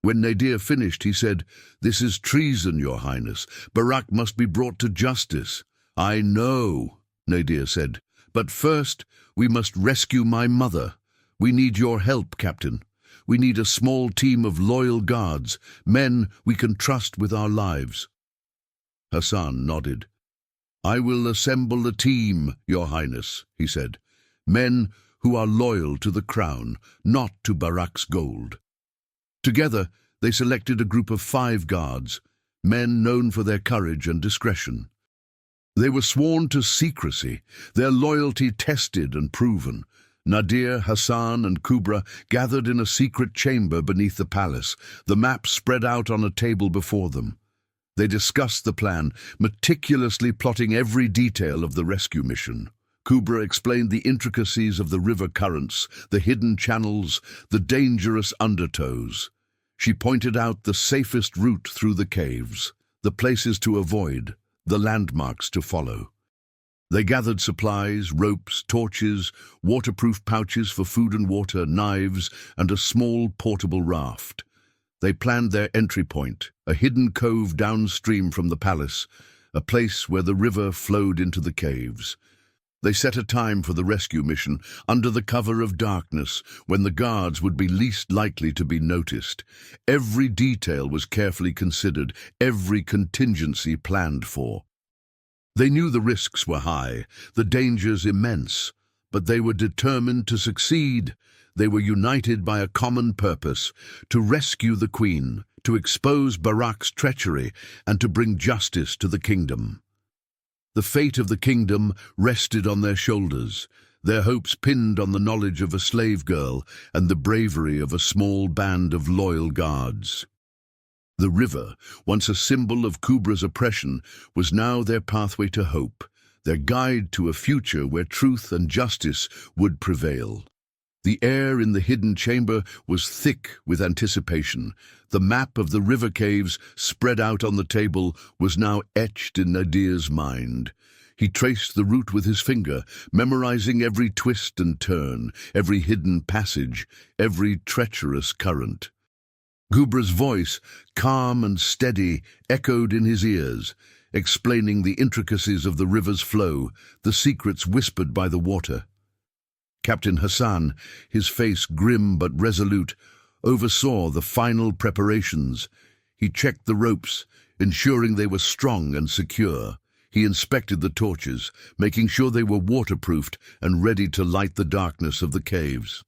When Nadir finished, he said, "This is treason, Your Highness. Barak must be brought to justice." "I know," Nadir said, "but first we must rescue my mother. We need your help, Captain. We need a small team of loyal guards, men we can trust with our lives." Hassan nodded. "I will assemble a team, Your Highness," he said. "Men who are loyal to the crown, not to Barak's gold." Together, they selected a group of 5 guards, men known for their courage and discretion. They were sworn to secrecy, their loyalty tested and proven. Nadir, Hassan, and Kubra gathered in a secret chamber beneath the palace, the map spread out on a table before them. They discussed the plan, meticulously plotting every detail of the rescue mission. Kubra explained the intricacies of the river currents, the hidden channels, the dangerous undertows. She pointed out the safest route through the caves, the places to avoid, the landmarks to follow. They gathered supplies, ropes, torches, waterproof pouches for food and water, knives, and a small portable raft. They planned their entry point, a hidden cove downstream from the palace, a place where the river flowed into the caves. They set a time for the rescue mission under the cover of darkness, when the guards would be least likely to be noticed. Every detail was carefully considered, every contingency planned for. They knew the risks were high, the dangers immense, but they were determined to succeed. They were united by a common purpose, to rescue the Queen, to expose Barak's treachery, and to bring justice to the kingdom. The fate of the kingdom rested on their shoulders, their hopes pinned on the knowledge of a slave girl and the bravery of a small band of loyal guards. The river, once a symbol of Kubra's oppression, was now their pathway to hope, their guide to a future where truth and justice would prevail. The air in the hidden chamber was thick with anticipation. The map of the river caves, spread out on the table, was now etched in Nadir's mind. He traced the route with his finger, memorizing every twist and turn, every hidden passage, every treacherous current. Kubra's voice, calm and steady, echoed in his ears, explaining the intricacies of the river's flow, the secrets whispered by the water. Captain Hassan, his face grim but resolute, oversaw the final preparations. He checked the ropes, ensuring they were strong and secure. He inspected the torches, making sure they were waterproofed and ready to light the darkness of the caves.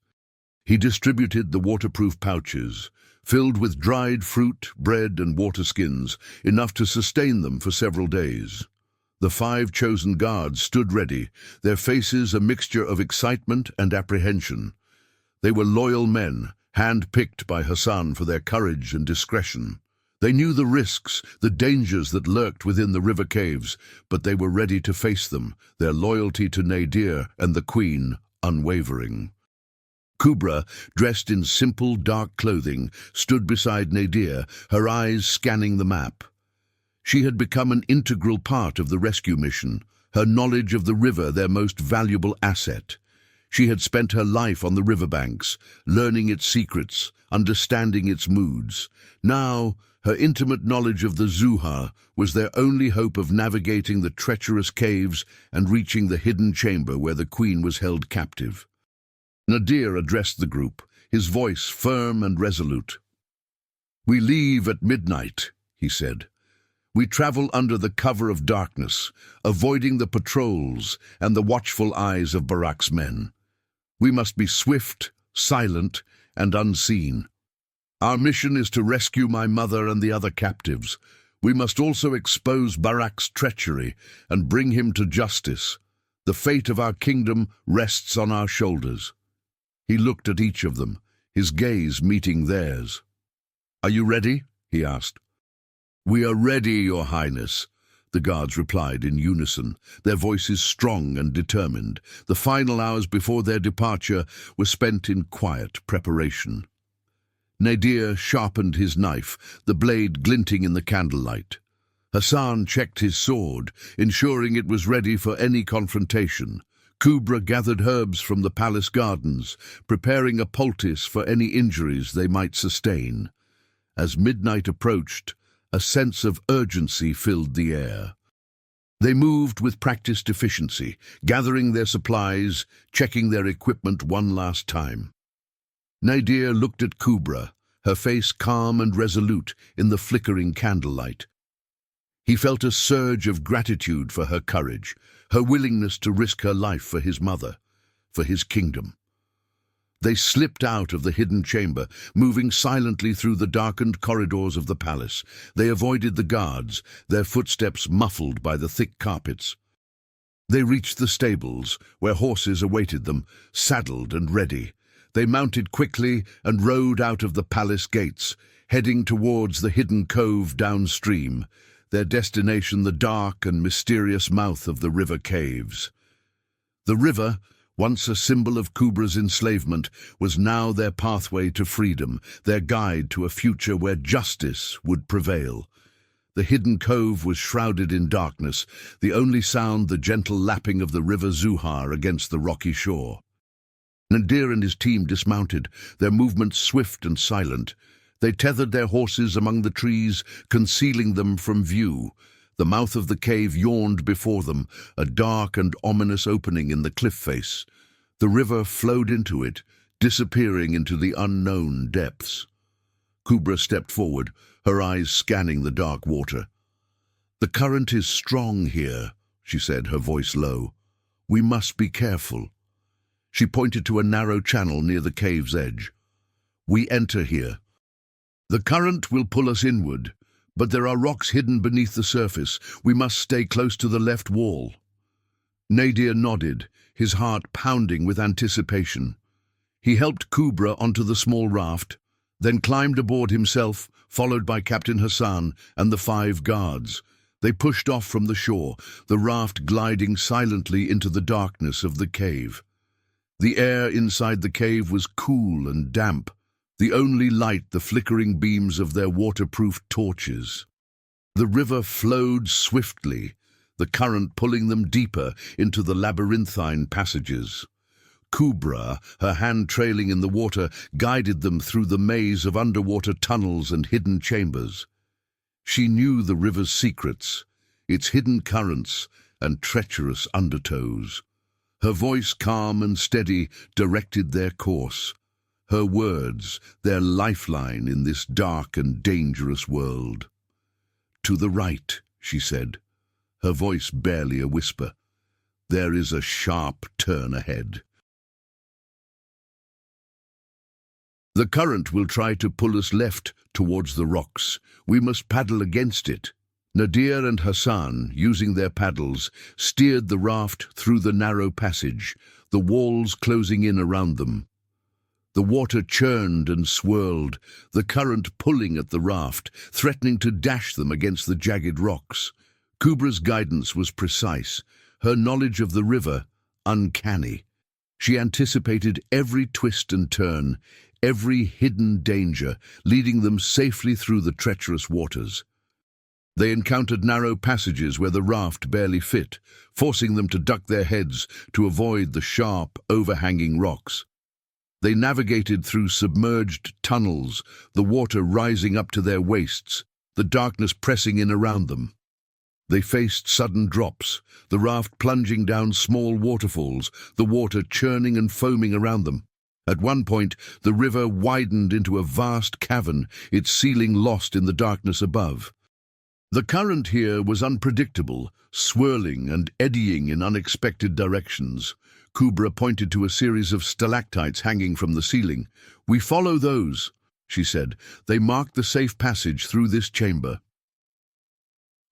He distributed the waterproof pouches, filled with dried fruit, bread, and water skins, enough to sustain them for several days. The 5 chosen guards stood ready, their faces a mixture of excitement and apprehension. They were loyal men, hand-picked by Hassan for their courage and discretion. They knew the risks, the dangers that lurked within the river caves, but they were ready to face them, their loyalty to Nadir and the Queen unwavering. Kubra, dressed in simple, dark clothing, stood beside Nadir, her eyes scanning the map. She had become an integral part of the rescue mission, her knowledge of the river their most valuable asset. She had spent her life on the riverbanks, learning its secrets, understanding its moods. Now, her intimate knowledge of the Zuhar was their only hope of navigating the treacherous caves and reaching the hidden chamber where the Queen was held captive. Nadir addressed the group, his voice firm and resolute. "We leave at midnight," he said. "We travel under the cover of darkness, avoiding the patrols and the watchful eyes of Barak's men. We must be swift, silent, and unseen. Our mission is to rescue my mother and the other captives. We must also expose Barak's treachery and bring him to justice. The fate of our kingdom rests on our shoulders." He looked at each of them, his gaze meeting theirs. "Are you ready?" he asked. "We are ready, Your Highness," the guards replied in unison, their voices strong and determined. The final hours before their departure were spent in quiet preparation. Nadir sharpened his knife, the blade glinting in the candlelight. Hassan checked his sword, ensuring it was ready for any confrontation. Kubra gathered herbs from the palace gardens, preparing a poultice for any injuries they might sustain. As midnight approached, a sense of urgency filled the air. They moved with practiced efficiency, gathering their supplies, checking their equipment one last time. Nadir looked at Kubra, her face calm and resolute in the flickering candlelight. He felt a surge of gratitude for her courage, her willingness to risk her life for his mother, for his kingdom. They slipped out of the hidden chamber, moving silently through the darkened corridors of the palace. They avoided the guards, their footsteps muffled by the thick carpets. They reached the stables, where horses awaited them, saddled and ready. They mounted quickly and rode out of the palace gates, heading towards the hidden cove downstream, their destination the dark and mysterious mouth of the river caves. The river, once a symbol of Kubra's enslavement, was now their pathway to freedom, their guide to a future where justice would prevail. The hidden cove was shrouded in darkness, the only sound the gentle lapping of the river Zuhar against the rocky shore. Nadir and his team dismounted, their movements swift and silent. They tethered their horses among the trees, concealing them from view. The mouth of the cave yawned before them, a dark and ominous opening in the cliff face. The river flowed into it, disappearing into the unknown depths. Kubra stepped forward, her eyes scanning the dark water. "The current is strong here," she said, her voice low. "We must be careful." She pointed to a narrow channel near the cave's edge. "We enter here. The current will pull us inward, but there are rocks hidden beneath the surface. We must stay close to the left wall." Nadir nodded, his heart pounding with anticipation. He helped Kubra onto the small raft, then climbed aboard himself, followed by Captain Hassan and the 5 guards. They pushed off from the shore, the raft gliding silently into the darkness of the cave. The air inside the cave was cool and damp, the only light the flickering beams of their waterproof torches. The river flowed swiftly, the current pulling them deeper into the labyrinthine passages. Kubra, her hand trailing in the water, guided them through the maze of underwater tunnels and hidden chambers. She knew the river's secrets, its hidden currents and treacherous undertows. Her voice, calm and steady, directed their course. Her words, their lifeline in this dark and dangerous world. "To the right," she said, her voice barely a whisper. "There is a sharp turn ahead. The current will try to pull us left towards the rocks. We must paddle against it." Nadir and Hassan, using their paddles, steered the raft through the narrow passage, the walls closing in around them. The water churned and swirled, the current pulling at the raft, threatening to dash them against the jagged rocks. Kubra's guidance was precise, her knowledge of the river uncanny. She anticipated every twist and turn, every hidden danger, leading them safely through the treacherous waters. They encountered narrow passages where the raft barely fit, forcing them to duck their heads to avoid the sharp, overhanging rocks. They navigated through submerged tunnels, the water rising up to their waists, the darkness pressing in around them. They faced sudden drops, the raft plunging down small waterfalls, the water churning and foaming around them. At one point, the river widened into a vast cavern, its ceiling lost in the darkness above. The current here was unpredictable, swirling and eddying in unexpected directions. Kubra pointed to a series of stalactites hanging from the ceiling. "We follow those," she said. "They mark the safe passage through this chamber."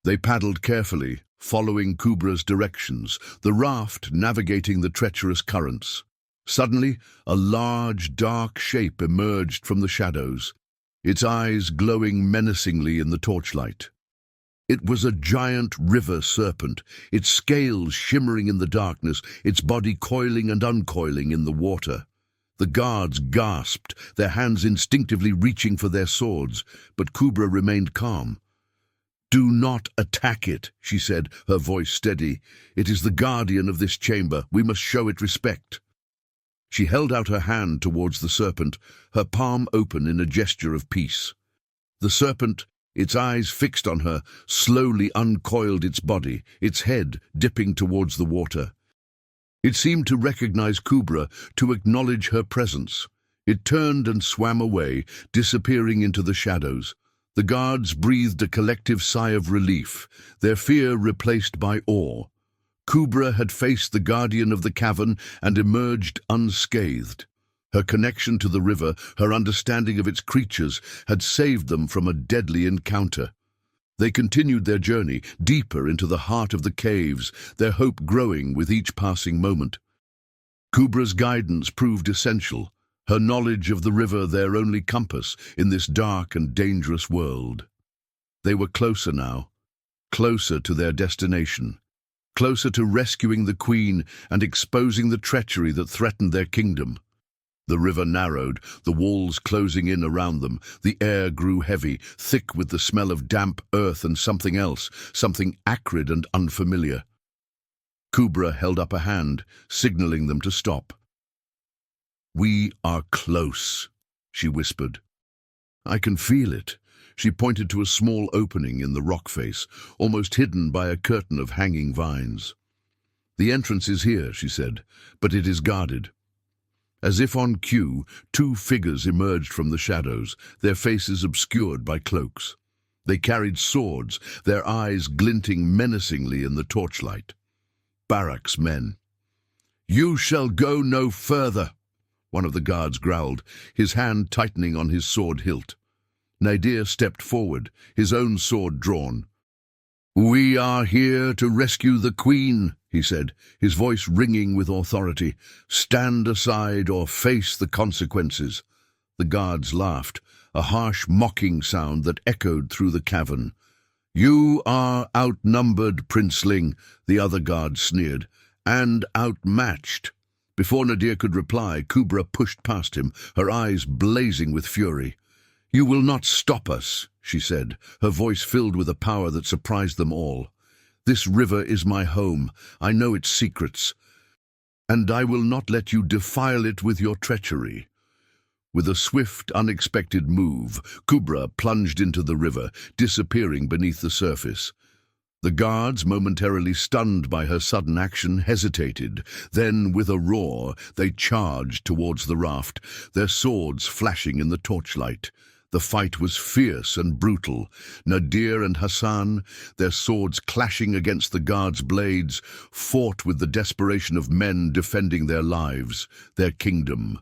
They paddled carefully, following Kubra's directions, the raft navigating the treacherous currents. Suddenly, a large, dark shape emerged from the shadows, its eyes glowing menacingly in the torchlight. It was a giant river serpent, its scales shimmering in the darkness, its body coiling and uncoiling in the water. The guards gasped, their hands instinctively reaching for their swords, but Kubra remained calm. "Do not attack it," she said, her voice steady. "It is the guardian of this chamber. We must show it respect." She held out her hand towards the serpent, her palm open in a gesture of peace. The serpent, its eyes fixed on her, slowly uncoiled its body, its head dipping towards the water. It seemed to recognize Kubra, to acknowledge her presence. It turned and swam away, disappearing into the shadows. The guards breathed a collective sigh of relief, their fear replaced by awe. Kubra had faced the guardian of the cavern and emerged unscathed. Her connection to the river, her understanding of its creatures, had saved them from a deadly encounter. They continued their journey, deeper into the heart of the caves, their hope growing with each passing moment. Kubra's guidance proved essential, her knowledge of the river their only compass in this dark and dangerous world. They were closer now, closer to their destination, closer to rescuing the queen and exposing the treachery that threatened their kingdom. The river narrowed, the walls closing in around them. The air grew heavy, thick with the smell of damp earth and something else, something acrid and unfamiliar. Kubra held up a hand, signaling them to stop. "We are close," she whispered. "I can feel it." She pointed to a small opening in the rock face, almost hidden by a curtain of hanging vines. "The entrance is here," she said, "but it is guarded." As if on cue, two figures emerged from the shadows, their faces obscured by cloaks. They carried swords, their eyes glinting menacingly in the torchlight. Barak's men. "You shall go no further," one of the guards growled, his hand tightening on his sword hilt. Nadir stepped forward, his own sword drawn. "We are here to rescue the queen," he said, his voice ringing with authority. "Stand aside or face the consequences." The guards laughed, a harsh, mocking sound that echoed through the cavern. "You are outnumbered, princeling," the other guard sneered, "and outmatched." Before Nadir could reply, Kubra pushed past him, her eyes blazing with fury. "You will not stop us," she said, her voice filled with a power that surprised them all. "This river is my home. I know its secrets, and I will not let you defile it with your treachery." With a swift, unexpected move, Kubra plunged into the river, disappearing beneath the surface. The guards, momentarily stunned by her sudden action, hesitated. Then, with a roar, they charged towards the raft, their swords flashing in the torchlight. The fight was fierce and brutal. Nadir and Hassan, their swords clashing against the guards' blades, fought with the desperation of men defending their lives, their kingdom.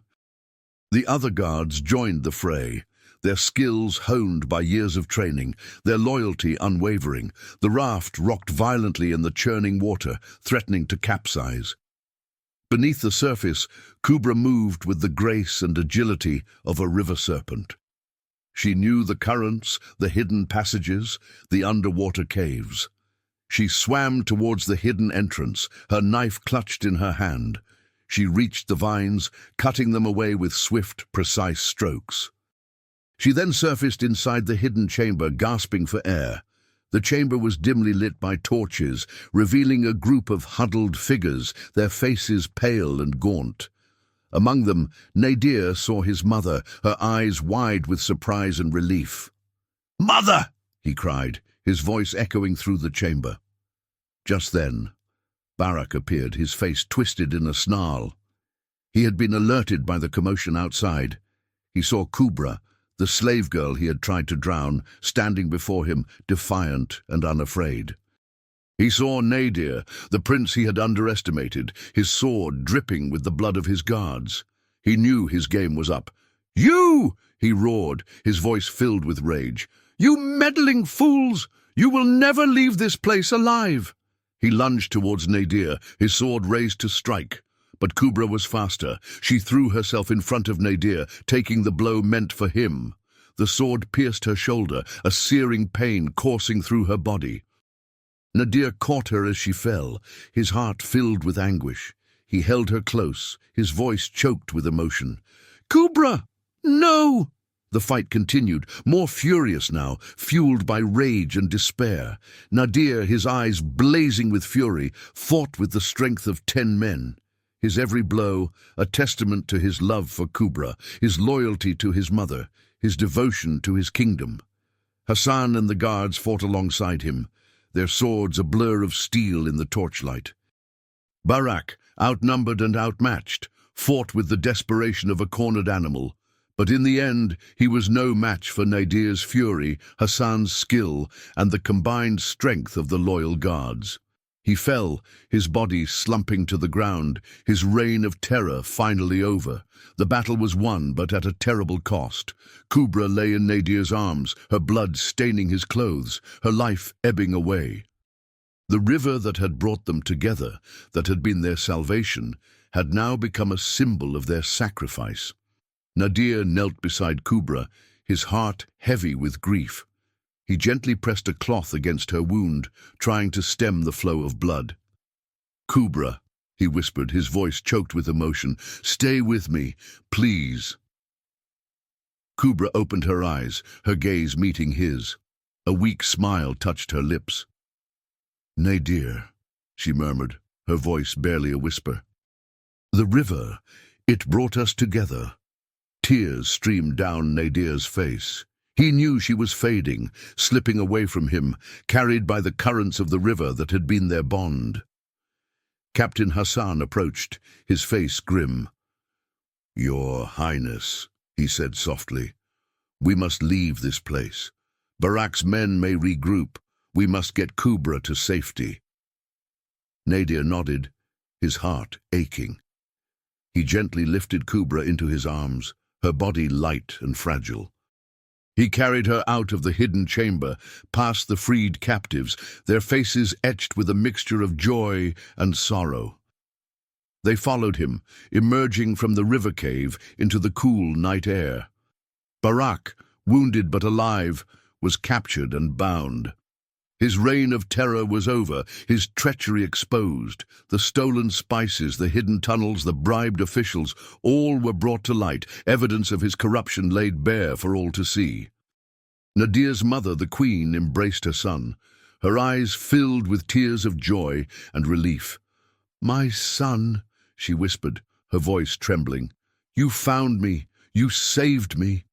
The other guards joined the fray, their skills honed by years of training, their loyalty unwavering. The raft rocked violently in the churning water, threatening to capsize. Beneath the surface, Kubra moved with the grace and agility of a river serpent. She knew the currents, the hidden passages, the underwater caves. She swam towards the hidden entrance, her knife clutched in her hand. She reached the vines, cutting them away with swift, precise strokes. She then surfaced inside the hidden chamber, gasping for air. The chamber was dimly lit by torches, revealing a group of huddled figures, their faces pale and gaunt. Among them, Nadir saw his mother, her eyes wide with surprise and relief. "Mother!" he cried, his voice echoing through the chamber. Just then, Barak appeared, his face twisted in a snarl. He had been alerted by the commotion outside. He saw Kubra, the slave girl he had tried to drown, standing before him, defiant and unafraid. He saw Nadir, the prince he had underestimated, his sword dripping with the blood of his guards. He knew his game was up. "You!" he roared, his voice filled with rage. "You meddling fools! You will never leave this place alive!" He lunged towards Nadir, his sword raised to strike. But Kubra was faster. She threw herself in front of Nadir, taking the blow meant for him. The sword pierced her shoulder, a searing pain coursing through her body. Nadir caught her as she fell, his heart filled with anguish. He held her close, his voice choked with emotion. "Kubra! No!" The fight continued, more furious now, fueled by rage and despair. Nadir, his eyes blazing with fury, fought with the strength of 10 men. His every blow, a testament to his love for Kubra, his loyalty to his mother, his devotion to his kingdom. Hassan and the guards fought alongside him, their swords a blur of steel in the torchlight. Barak, outnumbered and outmatched, fought with the desperation of a cornered animal. But in the end, he was no match for Nadir's fury, Hassan's skill, and the combined strength of the loyal guards. He fell, his body slumping to the ground, his reign of terror finally over. The battle was won, but at a terrible cost. Kubra lay in Nadir's arms, her blood staining his clothes, her life ebbing away. The river that had brought them together, that had been their salvation, had now become a symbol of their sacrifice. Nadir knelt beside Kubra, his heart heavy with grief. He gently pressed a cloth against her wound, trying to stem the flow of blood. "Kubra," he whispered, his voice choked with emotion, "stay with me, please." Kubra opened her eyes, her gaze meeting his. A weak smile touched her lips. "Nadir," she murmured, her voice barely a whisper. "The river, it brought us together." Tears streamed down Nadir's face. He knew she was fading, slipping away from him, carried by the currents of the river that had been their bond. Captain Hassan approached, his face grim. "Your Highness," he said softly, "we must leave this place. Barak's men may regroup. We must get Kubra to safety." Nadir nodded, his heart aching. He gently lifted Kubra into his arms, her body light and fragile. He carried her out of the hidden chamber, past the freed captives, their faces etched with a mixture of joy and sorrow. They followed him, emerging from the river cave into the cool night air. Barak, wounded but alive, was captured and bound. His reign of terror was over, his treachery exposed. The stolen spices, the hidden tunnels, the bribed officials, all were brought to light, evidence of his corruption laid bare for all to see. Nadir's mother, the queen, embraced her son, her eyes filled with tears of joy and relief. "My son," she whispered, her voice trembling, "you found me, you saved me."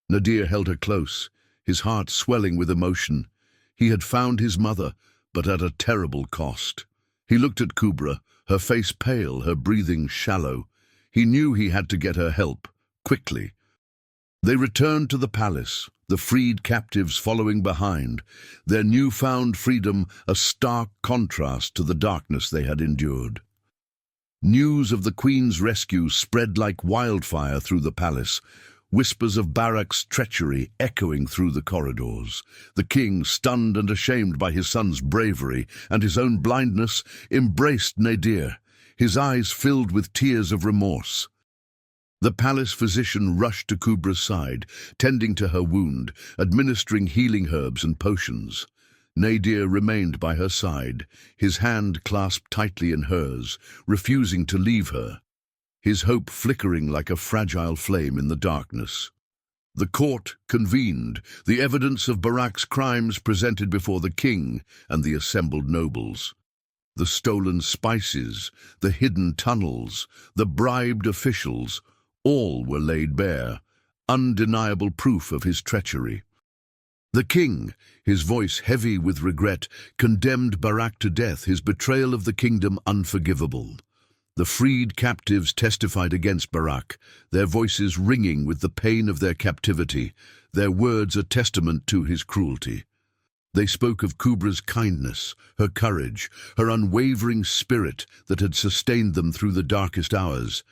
Nadir held her close, his heart swelling with emotion. He had found his mother, but at a terrible cost. He looked at Kubra, her face pale, her breathing shallow. He knew he had to get her help, quickly. They returned to the palace, the freed captives following behind, their newfound freedom a stark contrast to the darkness they had endured. News of the Queen's rescue spread like wildfire through the palace, whispers of Barak's treachery echoing through the corridors. The king, stunned and ashamed by his son's bravery and his own blindness, embraced Nadir. his eyes filled with tears of remorse. The palace physician rushed to Kubra's side, tending to her wound, administering healing herbs and potions. Nadir remained by her side, his hand clasped tightly in hers, refusing to leave her, his hope flickering like a fragile flame in the darkness. The court convened, the evidence of Barak's crimes presented before the king and the assembled nobles. The stolen spices, the hidden tunnels, the bribed officials, all were laid bare, undeniable proof of his treachery. The king, his voice heavy with regret, condemned Barak to death, his betrayal of the kingdom unforgivable. The freed captives testified against Barak, their voices ringing with the pain of their captivity, their words a testament to his cruelty. They spoke of Kubra's kindness, her courage, her unwavering spirit that had sustained them through the darkest hours.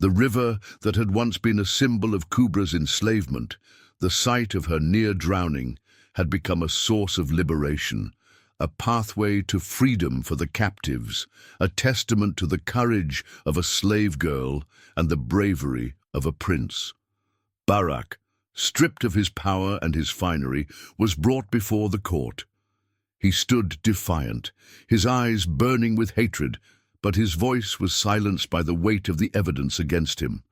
The river that had once been a symbol of Kubra's enslavement, the sight of her near drowning, had become a source of liberation, a pathway to freedom for the captives, a testament to the courage of a slave girl and the bravery of a prince. Barak, stripped of his power and his finery, was brought before the court. He stood defiant, his eyes burning with hatred, but his voice was silenced by the weight of the evidence against him.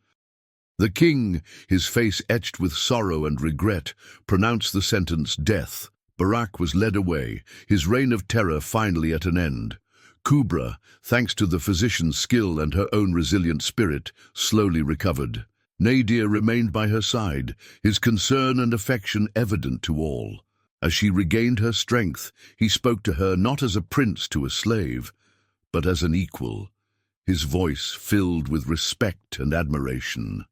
The king, his face etched with sorrow and regret, pronounced the sentence death. Barak was led away, his reign of terror finally at an end. Kubra, thanks to the physician's skill and her own resilient spirit, slowly recovered. Nadir remained by her side, his concern and affection evident to all. As she regained her strength, he spoke to her not as a prince to a slave, but as an equal, his voice filled with respect and admiration.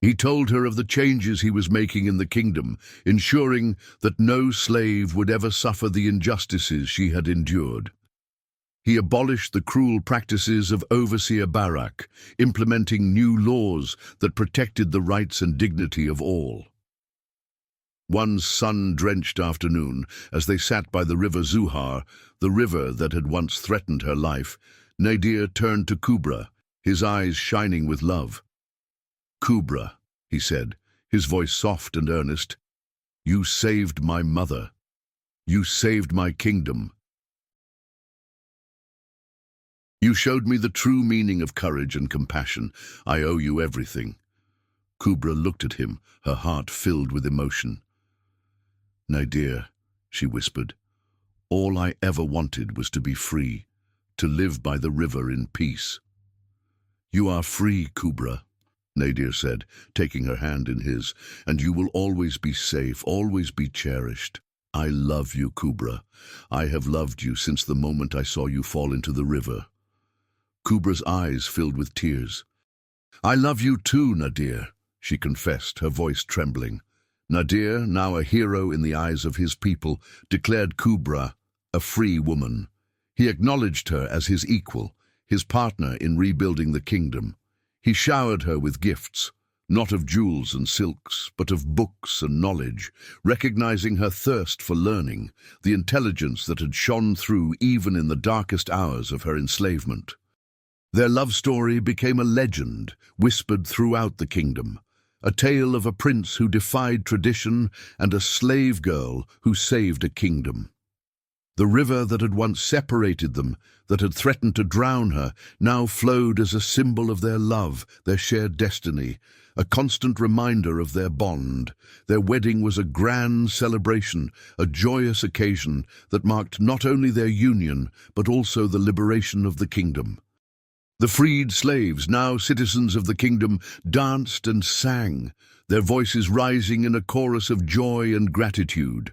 He told her of the changes he was making in the kingdom, ensuring that no slave would ever suffer the injustices she had endured. He abolished the cruel practices of overseer Barak, implementing new laws that protected the rights and dignity of all. One sun-drenched afternoon, as they sat by the river Zuhar, the river that had once threatened her life, Nadir turned to Kubra, his eyes shining with love. "Kubra," he said, his voice soft and earnest, "you saved my mother. You saved my kingdom. You showed me the true meaning of courage and compassion. I owe you everything." Kubra looked at him, her heart filled with emotion. "Nadir," she whispered, "all I ever wanted was to be free, to live by the river in peace." "You are free, Kubra," Nadir said, taking her hand in his, "and you will always be safe, always be cherished. I love you, Kubra. I have loved you since the moment I saw you fall into the river." Kubra's eyes filled with tears. "I love you too, Nadir," she confessed, her voice trembling. Nadir, now a hero in the eyes of his people, declared Kubra a free woman. He acknowledged her as his equal, his partner in rebuilding the kingdom. He showered her with gifts, not of jewels and silks, but of books and knowledge, recognizing her thirst for learning, the intelligence that had shone through even in the darkest hours of her enslavement. Their love story became a legend, whispered throughout the kingdom, a tale of a prince who defied tradition and a slave girl who saved a kingdom. The river that had once separated them, that had threatened to drown her, now flowed as a symbol of their love, their shared destiny, a constant reminder of their bond. Their wedding was a grand celebration, a joyous occasion that marked not only their union, but also the liberation of the kingdom. The freed slaves, now citizens of the kingdom, danced and sang, their voices rising in a chorus of joy and gratitude.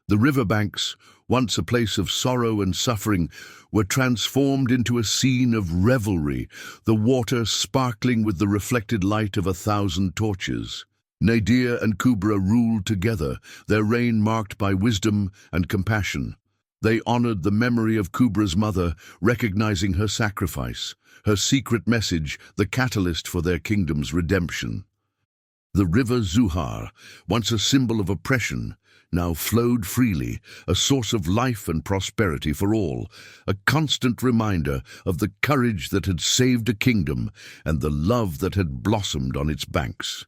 The riverbanks, once a place of sorrow and suffering, were transformed into a scene of revelry, the water sparkling with the reflected light of 1,000 torches. Nadir and Kubra ruled together, their reign marked by wisdom and compassion. They honored the memory of Kubra's mother, recognizing her sacrifice, her secret message, the catalyst for their kingdom's redemption. The river Zuhar, once a symbol of oppression, now flowed freely, a source of life and prosperity for all, a constant reminder of the courage that had saved a kingdom and the love that had blossomed on its banks.